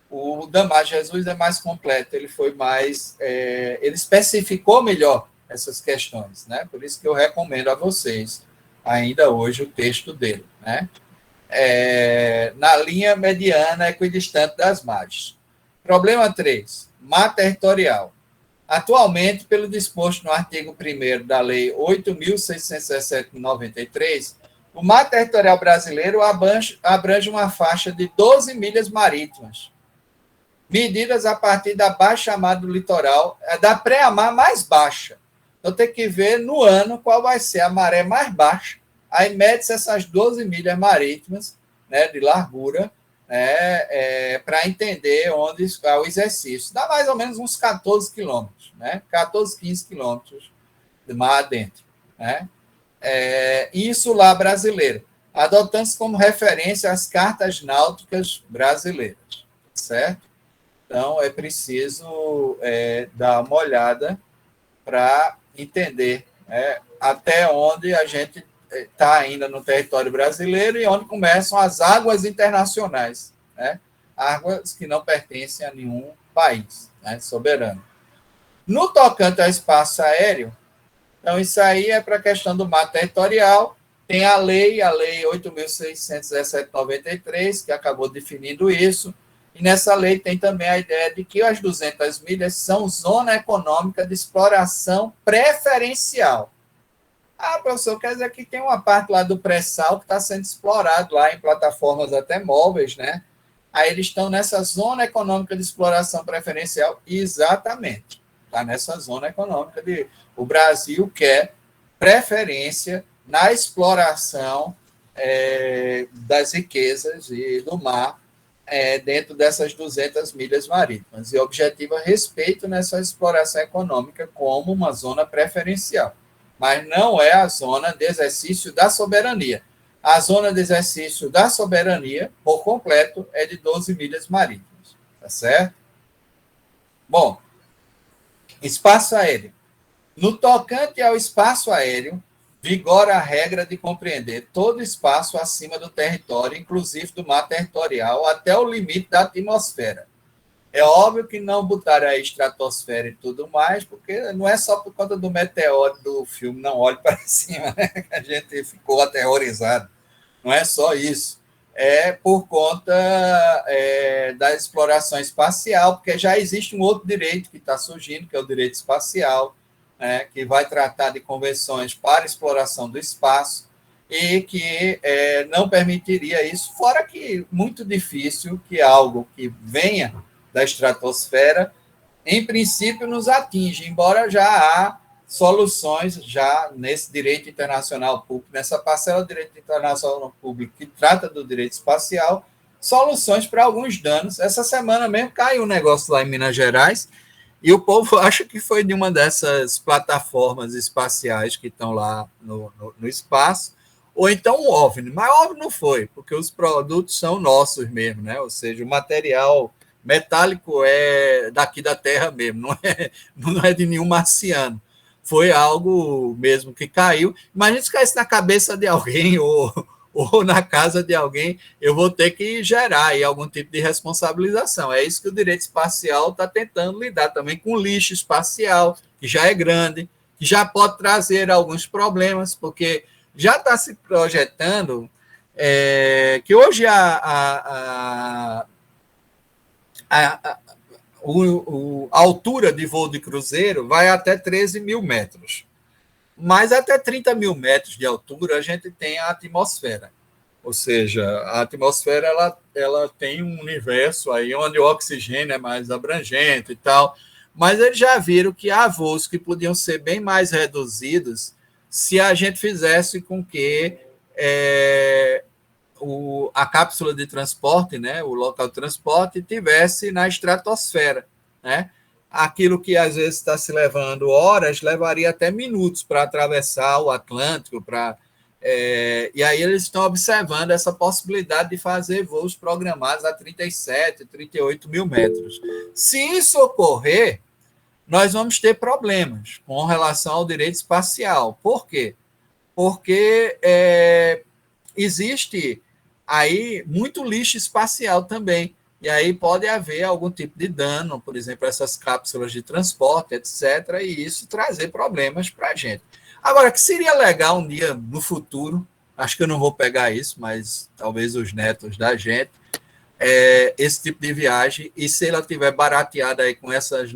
o Damásio Jesus é mais completo, ele foi mais, ele especificou melhor essas questões, né? Por isso que eu recomendo a vocês, ainda hoje, o texto dele, né? Na linha mediana equidistante das margens. Problema 3, mar territorial. Atualmente, pelo disposto no artigo 1º da Lei 8.617 de 93, o mar territorial brasileiro abrange uma faixa de 12 milhas marítimas, medidas a partir da baixa chamada do litoral, da pré-mar mais baixa. Então, tem que ver no ano qual vai ser a maré mais baixa. Aí mede-se essas 12 milhas marítimas, né, de largura, né, para entender onde está o exercício. Dá mais ou menos uns 14 quilômetros, né? 14, 15 quilômetros de mar adentro, né? Isso lá brasileiro, adotando-se como referência as cartas náuticas brasileiras, certo? Então, é preciso dar uma olhada para entender até onde a gente está ainda no território brasileiro e onde começam as águas internacionais, né? Águas que não pertencem a nenhum país, né, soberano. No tocante ao espaço aéreo, então isso aí é para a questão do mar territorial, tem a lei 8.617 de 93, que acabou definindo isso, e nessa lei tem também a ideia de que as 200 milhas são zona econômica de exploração preferencial. Ah, professor, quer dizer que tem uma parte lá do pré-sal que está sendo explorado lá em plataformas até móveis, né? Aí eles estão nessa zona econômica de exploração preferencial, exatamente. Está nessa zona econômica de... O Brasil quer preferência na exploração das riquezas e do mar dentro dessas 200 milhas marítimas. E o objetivo é respeito nessa exploração econômica como uma zona preferencial. mas não é a zona de exercício da soberania. A zona de exercício da soberania, por completo, é de 12 milhas marítimas, tá certo? Bom, espaço aéreo. No tocante ao espaço aéreo, vigora a regra de compreender todo espaço acima do território, inclusive do mar territorial, até o limite da atmosfera. É óbvio que não botaram a estratosfera e tudo mais, porque não é só por conta do meteoro do filme Não Olhe para Cima, né, que a gente ficou aterrorizado. Não é só isso. É por conta da exploração espacial, porque já existe um outro direito que está surgindo, que é o direito espacial, né, que vai tratar de convenções para exploração do espaço e que não permitiria isso, fora que muito difícil que algo que venha da estratosfera, em princípio, nos atinge, embora já há soluções já nesse direito internacional público, nessa parcela do direito internacional público que trata do direito espacial, soluções para alguns danos. Essa semana mesmo caiu um negócio lá em Minas Gerais, e o povo acha que foi de uma dessas plataformas espaciais que estão lá no espaço, ou então um OVNI. Mas OVNI não foi, porque os produtos são nossos mesmo, né? Ou seja, o material metálico é daqui da Terra mesmo, não é de nenhum marciano. Foi algo mesmo que caiu. Imagina se caísse na cabeça de alguém ou na casa de alguém, eu vou ter que gerar aí algum tipo de responsabilização. É isso que o direito espacial está tentando lidar também com o lixo espacial, que já é grande, que já pode trazer alguns problemas, porque já está se projetando que hoje a altura de voo de cruzeiro vai até 13 mil metros. Mas até 30 mil metros de altura a gente tem a atmosfera. Ou seja, a atmosfera ela tem um universo aí onde o oxigênio é mais abrangente e tal. Mas eles já viram que há voos que podiam ser bem mais reduzidos se a gente fizesse com que a cápsula de transporte, né, o local de transporte, tivesse na estratosfera, né? Aquilo que às vezes está se levando horas, levaria até minutos para atravessar o Atlântico, e aí eles estão observando essa possibilidade de fazer voos programados a 37, 38 mil metros. Se isso ocorrer, nós vamos ter problemas com relação ao direito espacial. Por quê? Porque existe aí muito lixo espacial também. E aí pode haver algum tipo de dano, por exemplo, essas cápsulas de transporte, etc., e isso trazer problemas para a gente. Agora, que seria legal um dia no futuro, acho que eu não vou pegar isso, mas talvez os netos da gente, esse tipo de viagem, e se ela tiver barateada aí com esses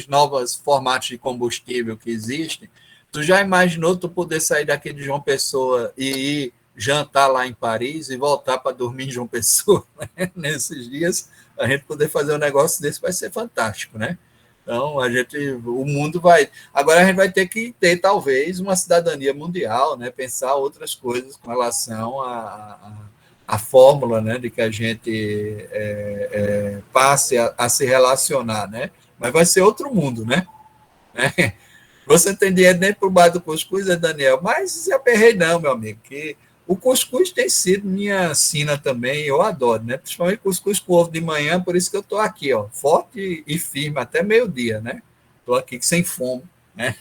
novos formatos de combustível que existem, tu já imaginou tu poder sair daqui de João Pessoa e ir jantar lá em Paris e voltar para dormir em João Pessoa, né? Nesses dias, a gente poder fazer um negócio desse vai ser fantástico, né? Então, o mundo vai... Agora a gente vai ter que ter, talvez, uma cidadania mundial, né? Pensar outras coisas com relação à fórmula, né? De que a gente passe a se relacionar, né? Mas vai ser outro mundo, né? Você tem dinheiro nem por baixo do cuscuz, né, Daniel? Mas se aperrei não, meu amigo, que o cuscuz tem sido minha sina também, eu adoro, né? Principalmente cuscuz com ovo de manhã, por isso que eu estou aqui, ó, forte e firme até meio-dia, né? Estou aqui sem fome, né?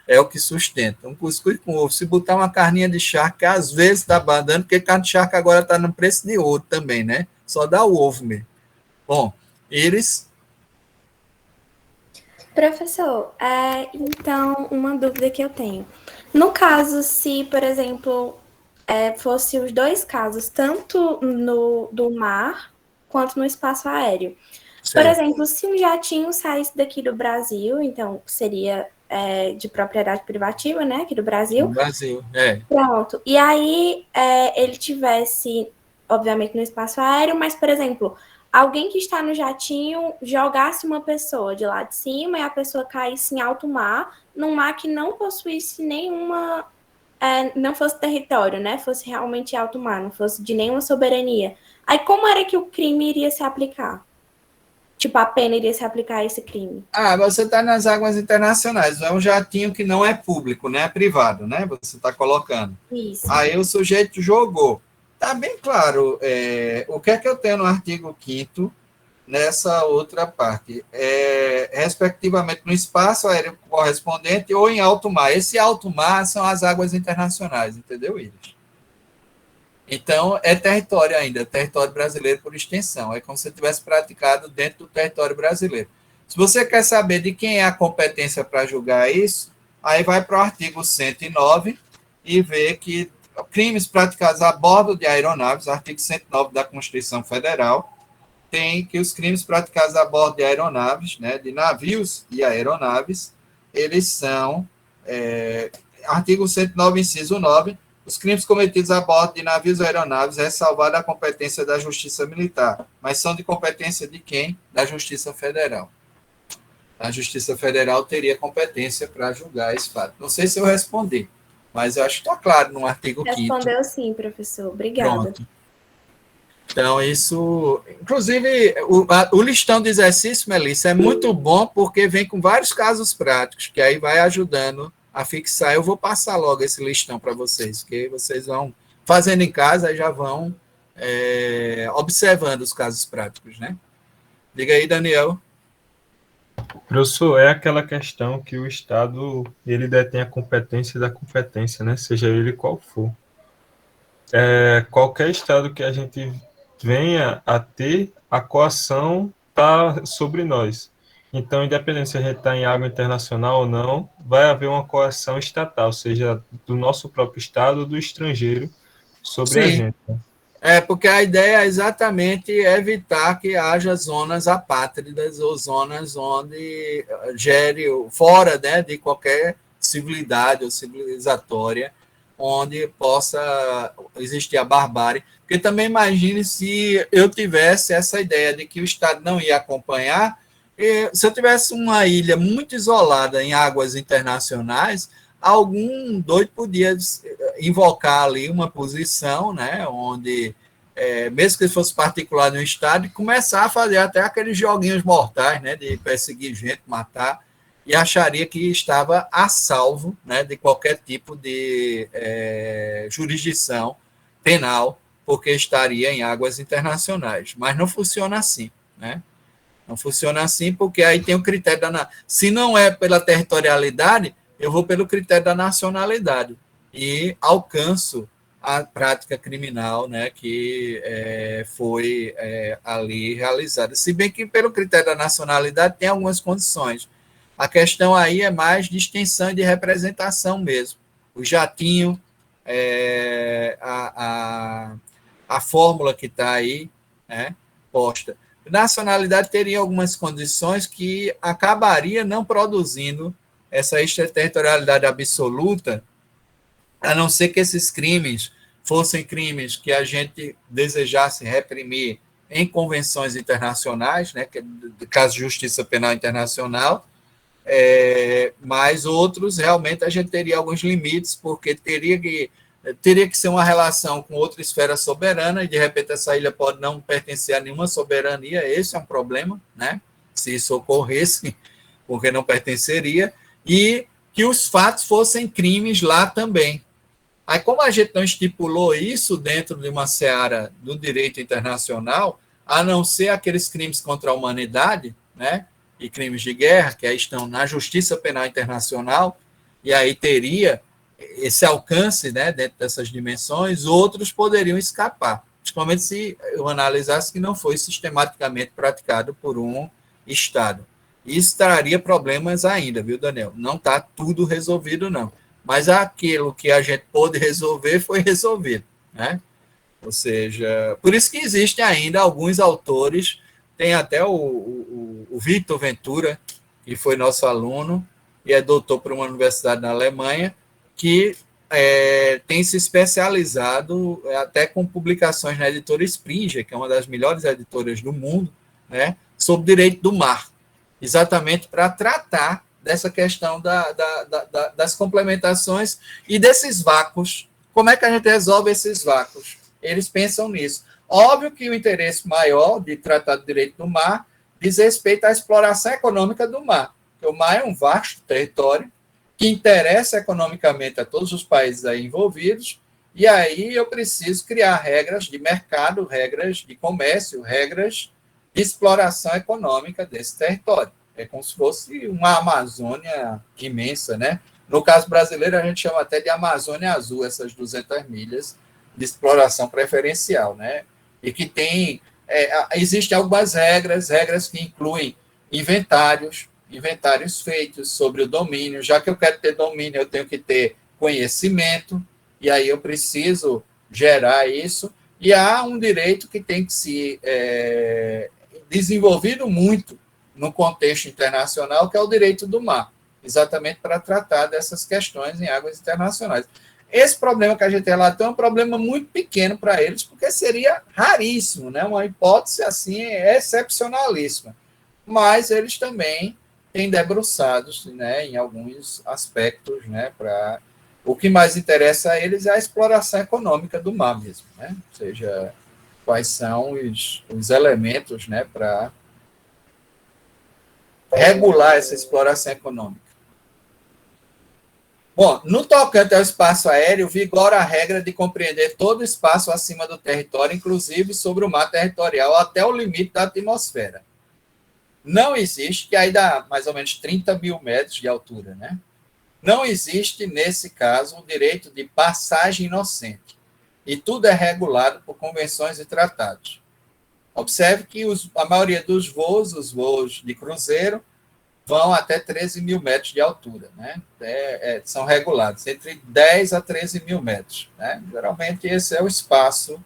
É o que sustenta. Um cuscuz com ovo. Se botar uma carninha de charque, às vezes está badando, porque carne de charque agora está no preço de ouro também, né? Só dá o ovo mesmo. Bom, Iris. Professor, então, uma dúvida que eu tenho. No caso, se, por exemplo, fosse os dois casos, tanto do mar quanto no espaço aéreo. Por exemplo, se um jatinho saísse daqui do Brasil, então seria de propriedade privativa, né, aqui do Brasil. No Brasil, Pronto. E aí ele tivesse, obviamente, no espaço aéreo, mas, por exemplo, alguém que está no jatinho jogasse uma pessoa de lá de cima e a pessoa caísse em alto mar, num mar que não possuísse nenhuma... não fosse território, né? Fosse realmente alto mar, não fosse de nenhuma soberania. Aí como era que o crime iria se aplicar? tipo, a pena iria se aplicar a esse crime? Você está nas águas internacionais, é um jatinho que não é público, né? É privado, né? Você está colocando. Isso. Aí o sujeito jogou. Está bem claro o que é que eu tenho no artigo 5º nessa outra parte. Respectivamente no espaço aéreo correspondente ou em alto mar. Esse alto mar são as águas internacionais, entendeu, Iris? Então, é território ainda, território brasileiro por extensão. É como se você tivesse praticado dentro do território brasileiro. Se você quer saber de quem é a competência para julgar isso, aí vai para o artigo 109 e vê que crimes praticados a bordo de aeronaves, artigo 109 da Constituição Federal, tem que os crimes praticados a bordo de aeronaves, né, de navios e aeronaves, eles são, artigo 109, inciso 9, os crimes cometidos a bordo de navios ou aeronaves é salvada a competência da Justiça Militar, mas são de competência de quem? Da Justiça Federal. A Justiça Federal teria competência para julgar esse fato. Não sei se eu respondi, mas eu acho que está claro no artigo 5º. Respondeu sim, professor. Obrigada. Pronto. Então, isso... Inclusive, o listão de exercício, Melissa, é muito bom porque vem com vários casos práticos, que aí vai ajudando a fixar. Eu vou passar logo esse listão para vocês, porque vocês vão fazendo em casa e já vão observando os casos práticos, né? Diga aí, Daniel. Professor, é aquela questão que o Estado ele detém a competência da competência, né? Seja ele qual for. Qualquer Estado que a gente venha a ter, a coação está sobre nós. Então, independente se a gente está em água internacional ou não, vai haver uma coação estatal, seja do nosso próprio Estado ou do estrangeiro, sobre a gente. Porque a ideia é exatamente evitar que haja zonas apátridas ou zonas onde gere, fora, né, de qualquer civilidade ou civilizatória, onde possa existir a barbárie. Porque também imagine se eu tivesse essa ideia de que o Estado não ia acompanhar. Se eu tivesse uma ilha muito isolada em águas internacionais, algum doido podia invocar ali uma posição, né, onde, mesmo que fosse particular no Estado, começar a fazer até aqueles joguinhos mortais, né, de perseguir gente, matar, e acharia que estava a salvo, né, de qualquer tipo de jurisdição penal, porque estaria em águas internacionais. Mas não funciona assim, né? Não funciona assim, porque aí tem o critério se não é pela territorialidade, eu vou pelo critério da nacionalidade e alcanço a prática criminal, né, que foi ali realizada. Se bem que pelo critério da nacionalidade tem algumas condições. A questão aí é mais de extensão e de representação mesmo. O jatinho, a fórmula que está aí, né, posta. Nacionalidade teria algumas condições que acabaria não produzindo essa extraterritorialidade absoluta, a não ser que esses crimes fossem crimes que a gente desejasse reprimir em convenções internacionais, né, que é do caso de Justiça Penal Internacional, mas outros realmente a gente teria alguns limites, porque teria que ser uma relação com outra esfera soberana, e de repente essa ilha pode não pertencer a nenhuma soberania, esse é um problema, né? Se isso ocorresse, porque não pertenceria, e que os fatos fossem crimes lá também. Aí, como a gente não estipulou isso dentro de uma seara do direito internacional, a não ser aqueles crimes contra a humanidade, né, e crimes de guerra, que aí estão na Justiça Penal Internacional, e aí teria esse alcance, né, dentro dessas dimensões, outros poderiam escapar, principalmente se eu analisasse que não foi sistematicamente praticado por um Estado. Isso traria problemas ainda, viu, Daniel? Não está tudo resolvido, não. Mas aquilo que a gente pôde resolver foi resolvido, né? Ou seja, por isso que existem ainda alguns autores, tem até o Victor Ventura, que foi nosso aluno, e é doutor por uma universidade na Alemanha, que tem se especializado até com publicações na editora Springer, que é uma das melhores editoras do mundo, né, sobre direito do mar, exatamente para tratar dessa questão das complementações e desses vácuos. Como é que a gente resolve esses vácuos? Eles pensam nisso. Óbvio que o interesse maior de tratar do direito do mar diz respeito à exploração econômica do mar. O mar é um vasto território que interessa economicamente a todos os países aí envolvidos, e aí eu preciso criar regras de mercado, regras de comércio, regras de exploração econômica desse território. É como se fosse uma Amazônia imensa, né? No caso brasileiro, a gente chama até de Amazônia Azul, essas 200 milhas de exploração preferencial, né? E que tem... existem algumas regras que incluem inventários feitos sobre o domínio. Já que eu quero ter domínio, eu tenho que ter conhecimento, e aí eu preciso gerar isso. E há um direito que tem que se desenvolvido muito no contexto internacional, que é o direito do mar, exatamente para tratar dessas questões em águas internacionais. Esse problema que a gente relatou é um problema muito pequeno para eles, porque seria raríssimo, né? Uma hipótese assim excepcionalíssima. Mas eles também têm debruçados, né, em alguns aspectos, né, para... O que mais interessa a eles é a exploração econômica do mar mesmo, né? Ou seja, quais são os elementos, né, para regular essa exploração econômica. Bom, no tocante ao espaço aéreo, vigora a regra de compreender todo o espaço acima do território, inclusive sobre o mar territorial, até o limite da atmosfera. Não existe, que aí dá mais ou menos 30 mil metros de altura, né? Não existe, nesse caso, o direito de passagem inocente. E tudo é regulado por convenções e tratados. Observe que a maioria dos voos, os voos de cruzeiro, vão até 13 mil metros de altura, né? São regulados entre 10 a 13 mil metros, né? Geralmente esse é o espaço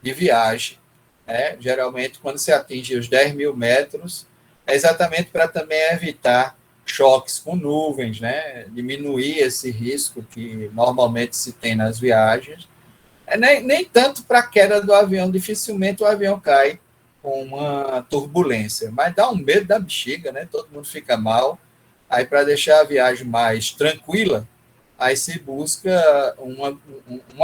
de viagem, né? Geralmente quando se atinge os 10 mil metros, é exatamente para também evitar choques com nuvens, né? Diminuir esse risco que normalmente se tem nas viagens. Nem tanto para a queda do avião, dificilmente o avião cai com uma turbulência, mas dá um medo da bexiga, né? Todo mundo fica mal. Aí, para deixar a viagem mais tranquila, aí se busca uma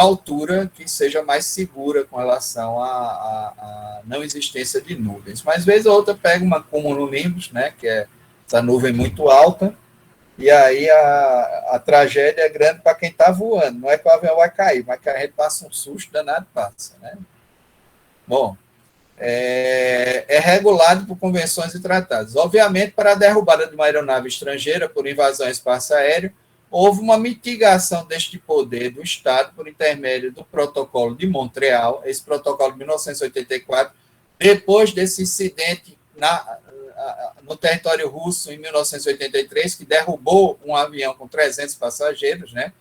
altura que seja mais segura com relação à não existência de nuvens. Mas, vez ou outra, pega uma cumulonimbus, né? Que é essa nuvem muito alta, e aí a tragédia é grande para quem está voando. Não é que o avião vai cair, mas que a gente passa um susto danado, passa, né? Bom, é regulado por convenções e tratados. Obviamente, para a derrubada de uma aeronave estrangeira por invasão ao espaço aéreo, houve uma mitigação deste poder do Estado por intermédio do Protocolo de Montreal, esse protocolo de 1984, depois desse incidente no território russo em 1983, que derrubou um avião com 300 passageiros, né?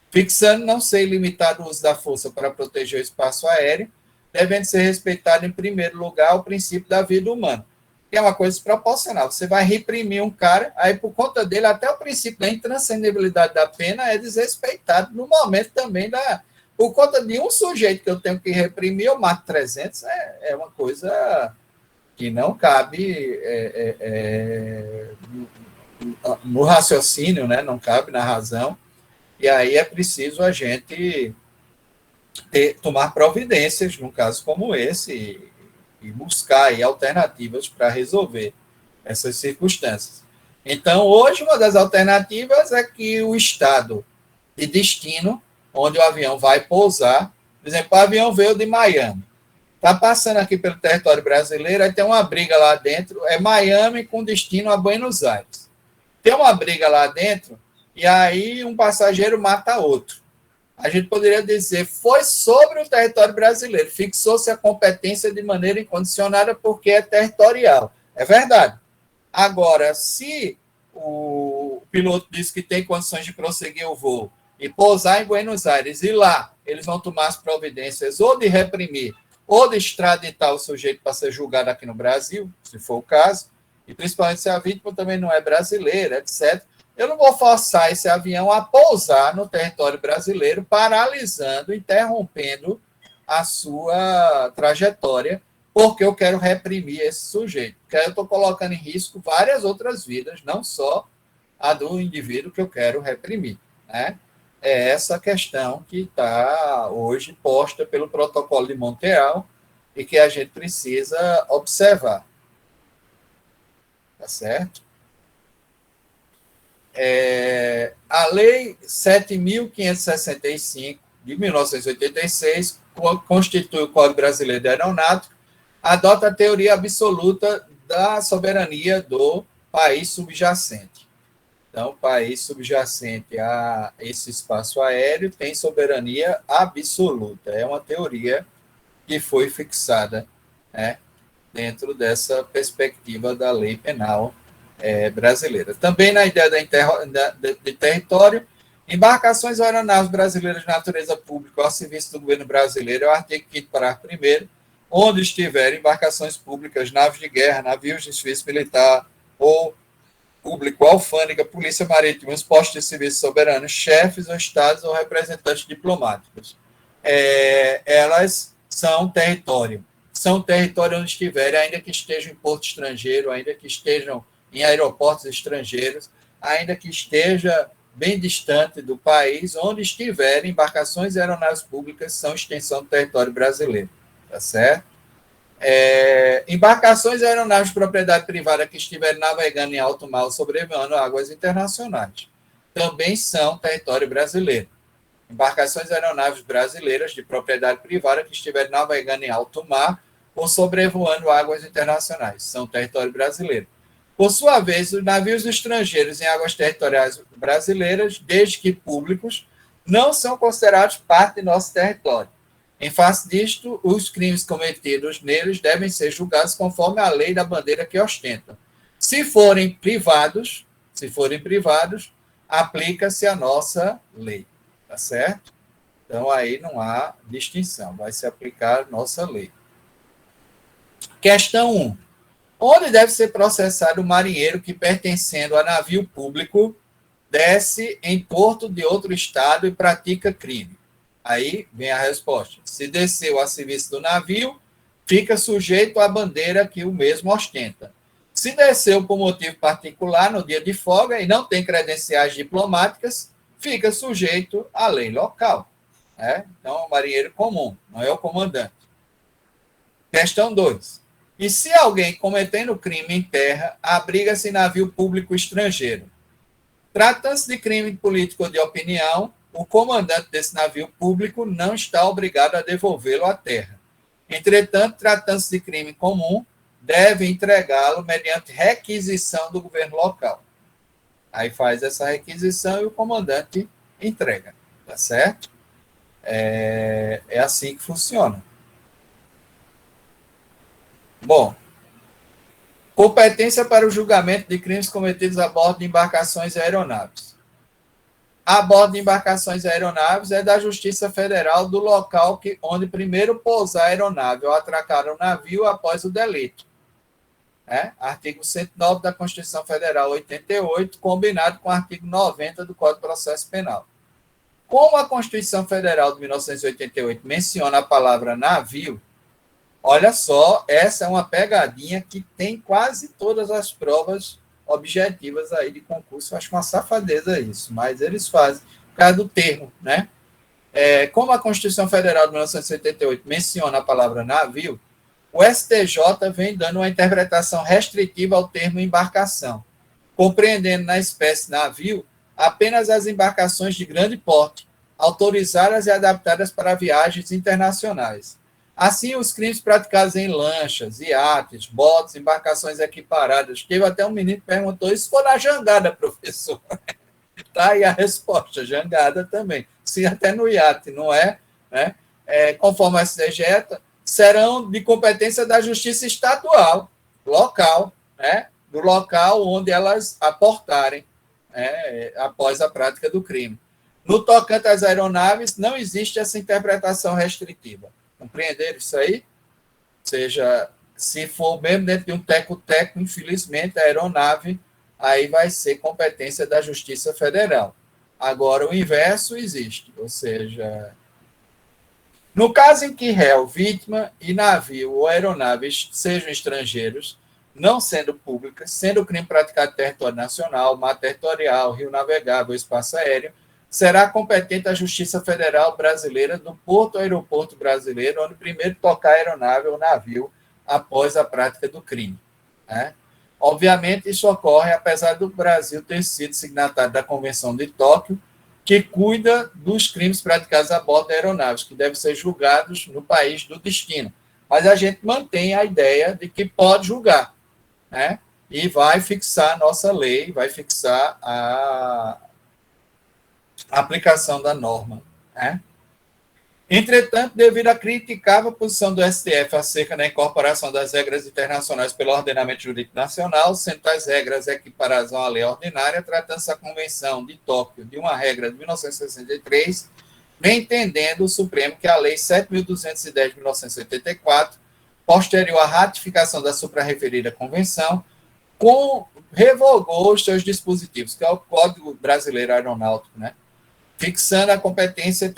Fixando não ser ilimitado o uso da força para proteger o espaço aéreo, devendo ser respeitado, em primeiro lugar, o princípio da vida humana, que é uma coisa desproporcional. Você vai reprimir um cara, aí, por conta dele, até o princípio da intranscendabilidade da pena é desrespeitado no momento também por conta de um sujeito que eu tenho que reprimir, eu mato 300, é uma coisa que não cabe no raciocínio, né? Não cabe na razão, e aí é preciso a gente tomar providências, num caso como esse, e buscar aí alternativas para resolver essas circunstâncias. Então, hoje, uma das alternativas é que o estado de destino, onde o avião vai pousar, por exemplo, o avião veio de Miami, está passando aqui pelo território brasileiro, aí tem uma briga lá dentro, é Miami com destino a Buenos Aires. Tem uma briga lá dentro, e aí um passageiro mata outro. A gente poderia dizer, foi sobre o território brasileiro, fixou-se a competência de maneira incondicionada porque é territorial. É verdade. Agora, se o piloto diz que tem condições de prosseguir o voo e pousar em Buenos Aires, e lá eles vão tomar as providências ou de reprimir ou de extraditar o sujeito para ser julgado aqui no Brasil, se for o caso, e principalmente se a vítima também não é brasileira, etc., eu não vou forçar esse avião a pousar no território brasileiro, paralisando, interrompendo a sua trajetória, porque eu quero reprimir esse sujeito. Porque eu estou colocando em risco várias outras vidas, não só a do indivíduo que eu quero reprimir, né? É essa questão que está hoje posta pelo Protocolo de Montreal e que a gente precisa observar. tá certo? A Lei 7.565, de 1986, constitui o Código Brasileiro de Aeronáutica, adota a teoria absoluta da soberania do país subjacente. Então, o país subjacente a esse espaço aéreo tem soberania absoluta. É uma teoria que foi fixada, né, dentro dessa perspectiva da lei penal brasileira. Também na ideia de território, embarcações ou aeronaves brasileiras de natureza pública ao serviço do governo brasileiro, é o artigo 5º, parágrafo 1º, onde estiverem embarcações públicas, naves de guerra, navios de serviço militar ou público, alfândega, polícia marítima, os postos de serviço soberanos, chefes ou estados ou representantes diplomáticos. Elas são território onde estiverem, ainda que estejam em porto estrangeiro, ainda que estejam em aeroportos estrangeiros, ainda que esteja bem distante do país, onde estiverem embarcações e aeronaves públicas são extensão do território brasileiro, tá certo? Embarcações e aeronaves de propriedade privada que estiverem navegando em alto mar ou sobrevoando águas internacionais também são território brasileiro. Embarcações e aeronaves brasileiras de propriedade privada que estiverem navegando em alto mar ou sobrevoando águas internacionais são território brasileiro. Por sua vez, os navios estrangeiros em águas territoriais brasileiras, desde que públicos, não são considerados parte de nosso território. Em face disto, os crimes cometidos neles devem ser julgados conforme a lei da bandeira que ostentam. Se forem privados, aplica-se a nossa lei, tá certo? Então, aí não há distinção, vai se aplicar a nossa lei. Questão 1. Onde deve ser processado o marinheiro que, pertencendo a navio público, desce em porto de outro estado e pratica crime? Aí vem a resposta. Se desceu a serviço do navio, fica sujeito à bandeira que o mesmo ostenta. Se desceu por motivo particular no dia de folga e não tem credenciais diplomáticas, fica sujeito à lei local. Então, é o marinheiro comum, não é o comandante. Questão 2. E se alguém cometendo crime em terra, abriga-se em navio público estrangeiro? Tratando-se de crime político ou de opinião, o comandante desse navio público não está obrigado a devolvê-lo à terra. Entretanto, tratando-se de crime comum, deve entregá-lo mediante requisição do governo local. Aí faz essa requisição e o comandante entrega, tá certo? É assim que funciona. Bom, competência para o julgamento de crimes cometidos a bordo de embarcações e aeronaves. A bordo de embarcações e aeronaves é da Justiça Federal do local onde primeiro pousar a aeronave ou atracar o navio após o delito. Artigo 109 da Constituição Federal 88, combinado com o artigo 90 do Código de Processo Penal. Como a Constituição Federal de 1988 menciona a palavra navio, olha só, essa é uma pegadinha que tem quase todas as provas objetivas aí de concurso. Eu acho uma safadeza isso, mas eles fazem por causa do termo, né? Como a Constituição Federal de 1988 menciona a palavra navio, o STJ vem dando uma interpretação restritiva ao termo embarcação, compreendendo na espécie navio apenas as embarcações de grande porte, autorizadas e adaptadas para viagens internacionais. Assim, os crimes praticados em lanchas, iates, botes, embarcações equiparadas. Teve até um menino que perguntou, isso for na jangada, professor? Tá aí a resposta, jangada também. Sim, até no iate, não é? Conforme a STJ, serão de competência da Justiça Estadual, local, do local onde elas aportarem após a prática do crime. No tocante às aeronaves, não existe essa interpretação restritiva. Compreenderam isso aí? Ou seja, se for mesmo dentro de um teco-teco, infelizmente, a aeronave aí vai ser competência da Justiça Federal. Agora, o inverso existe, ou seja, no caso em que réu, vítima e navio ou aeronaves sejam estrangeiros, não sendo públicas, sendo o crime praticado em território nacional, mar territorial, rio navegável, espaço aéreo, será competente a Justiça Federal Brasileira do porto ou aeroporto brasileiro, onde primeiro tocar a aeronave ou navio após a prática do crime. Obviamente, isso ocorre apesar do Brasil ter sido signatário da Convenção de Tóquio, que cuida dos crimes praticados a bordo de aeronaves, que devem ser julgados no país do destino. Mas a gente mantém a ideia de que pode julgar, né? E vai fixar a nossa lei, vai fixar a aplicação da norma, né? Entretanto, devido à criticável posição do STF acerca da incorporação das regras internacionais pelo ordenamento jurídico nacional, sendo tais regras equiparadas a uma lei ordinária, tratando-se a Convenção de Tóquio de uma regra de 1963, vem entendendo o Supremo que a Lei 7.210 de 1984, posterior à ratificação da suprarreferida convenção, revogou os seus dispositivos, que é o Código Brasileiro Aeronáutico, né? Fixando a competência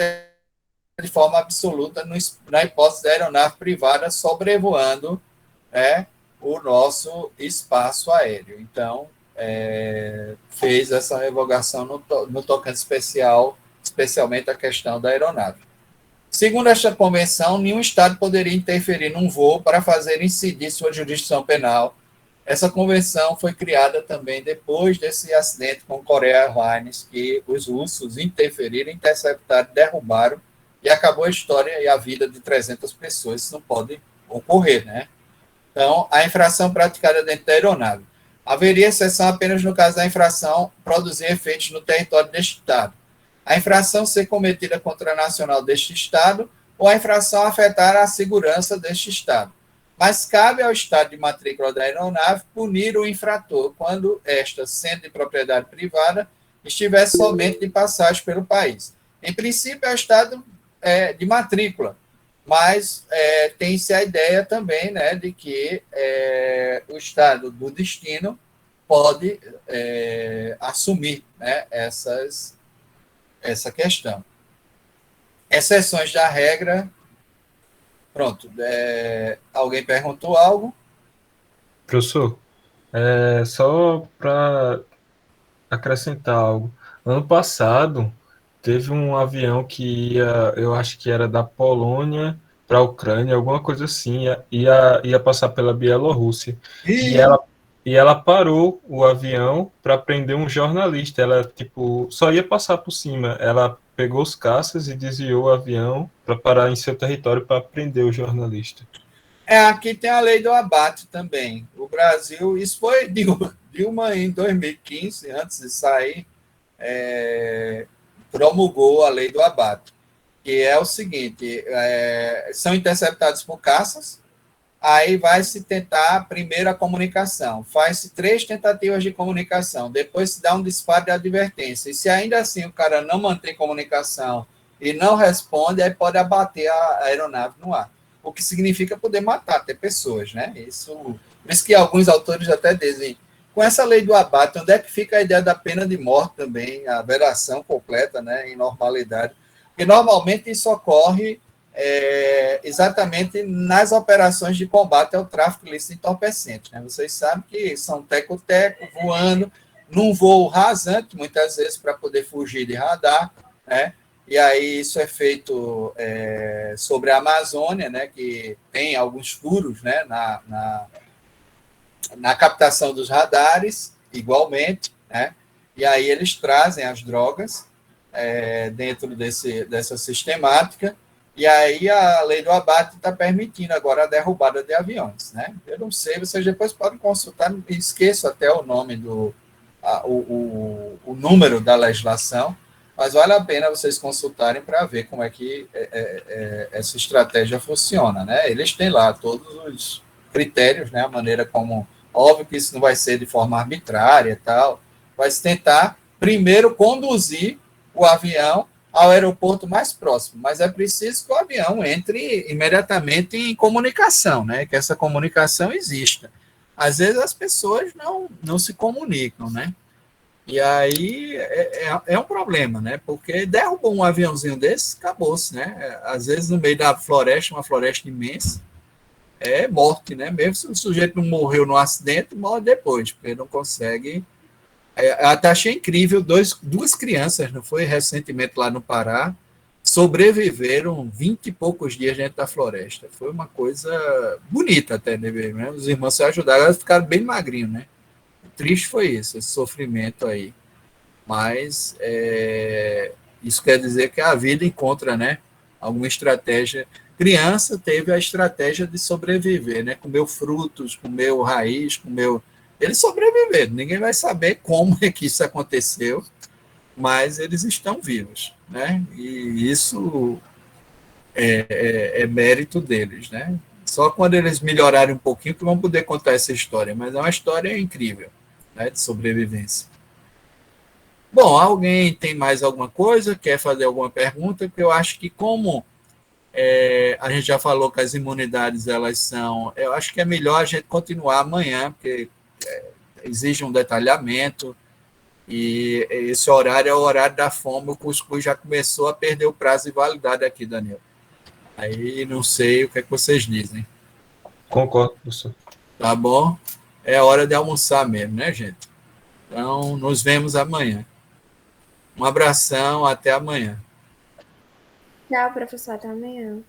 de forma absoluta na hipótese da aeronave privada sobrevoando, né, o nosso espaço aéreo. Então, fez essa revogação no tocante especialmente a questão da aeronave. Segundo esta convenção, nenhum Estado poderia interferir num voo para fazer incidir sua jurisdição penal. Essa convenção foi criada também depois desse acidente com Korea Airlines, que os russos interferiram, interceptaram, derrubaram, e acabou a história e a vida de 300 pessoas. Isso não pode ocorrer, né? Então, a infração praticada dentro da aeronave. Haveria exceção apenas no caso da infração produzir efeitos no território deste Estado. A infração ser cometida contra a nacional deste Estado ou a infração afetar a segurança deste Estado. Mas cabe ao Estado de matrícula da aeronave punir o infrator quando esta, sendo de propriedade privada, estiver somente de passagem pelo país. Em princípio, é o Estado de matrícula, mas tem-se a ideia também, né, de que o Estado do destino pode assumir, né, essa questão. Exceções da regra. Pronto. Alguém perguntou algo? Professor, só para acrescentar algo. Ano passado, teve um avião que eu acho que era da Polônia para a Ucrânia, alguma coisa assim, ia passar pela Bielorrússia. E ela parou o avião para prender um jornalista. Ela, tipo, só ia passar por cima. Ela pegou os caças e desviou o avião para parar em seu território para prender o jornalista. Aqui tem a lei do abate também. O Brasil, isso foi Dilma em 2015, antes de sair, promulgou a lei do abate, que é o seguinte, são interceptados por caças, aí vai-se tentar primeiro a comunicação, faz-se 3 tentativas de comunicação, depois se dá um disparo de advertência, e se ainda assim o cara não mantém comunicação e não responde, aí pode abater a aeronave no ar, o que significa poder matar até pessoas, né? Por isso que alguns autores até dizem, com essa lei do abate, onde é que fica a ideia da pena de morte também, a aberração completa, né, em normalidade? Porque normalmente isso ocorre exatamente nas operações de combate ao tráfico ilícito de entorpecentes, né? Vocês sabem que são teco-teco voando num voo rasante, muitas vezes para poder fugir de radar, né? E aí isso é feito sobre a Amazônia, né, que tem alguns furos, né, na captação dos radares, igualmente, né? E aí eles trazem as drogas dentro dessa sistemática, e aí a lei do abate está permitindo agora a derrubada de aviões, né? Eu não sei, vocês depois podem consultar, esqueço até o nome o número da legislação, mas vale a pena vocês consultarem para ver como é que essa estratégia funciona, né? Eles têm lá todos os critérios, né? A maneira como... Óbvio que isso não vai ser de forma arbitrária e tal, vai se tentar, primeiro, conduzir o avião ao aeroporto mais próximo, mas é preciso que o avião entre imediatamente em comunicação, né? Que essa comunicação exista. Às vezes as pessoas não se comunicam, né? E aí é um problema, né? Porque derrubou um aviãozinho desse, acabou-se, né? Às vezes no meio da floresta, uma floresta imensa, é morte, né? Mesmo se o sujeito não morreu no acidente, morre depois, porque não consegue. Até achei incrível, duas crianças, não foi? Recentemente lá no Pará, sobreviveram 20 e poucos dias dentro da floresta. Foi uma coisa bonita até, né? Os irmãos se ajudaram, elas ficaram bem magrinhos, né? triste foi isso, esse sofrimento aí. Mas isso quer dizer que a vida encontra, né, alguma estratégia. Criança teve a estratégia de sobreviver, né? Comeu frutos, comeu raiz, comeu... Eles sobreviveram, ninguém vai saber como é que isso aconteceu, mas eles estão vivos, né? E isso é mérito deles, né? Só quando eles melhorarem um pouquinho que vão poder contar essa história, mas é uma história incrível, né, de sobrevivência. Bom, alguém tem mais alguma coisa? Quer fazer alguma pergunta? Porque eu acho que como a gente já falou que as imunidades, elas são... Eu acho que é melhor a gente continuar amanhã, porque exige um detalhamento, e esse horário é o horário da fome, o cuscuz já começou a perder o prazo de validade aqui, Daniel. Aí não sei o que é que vocês dizem. Concordo, professor. Tá bom? É hora de almoçar mesmo, né, gente? Então, nos vemos amanhã. Um abração, até amanhã. Tchau, professor. Até amanhã.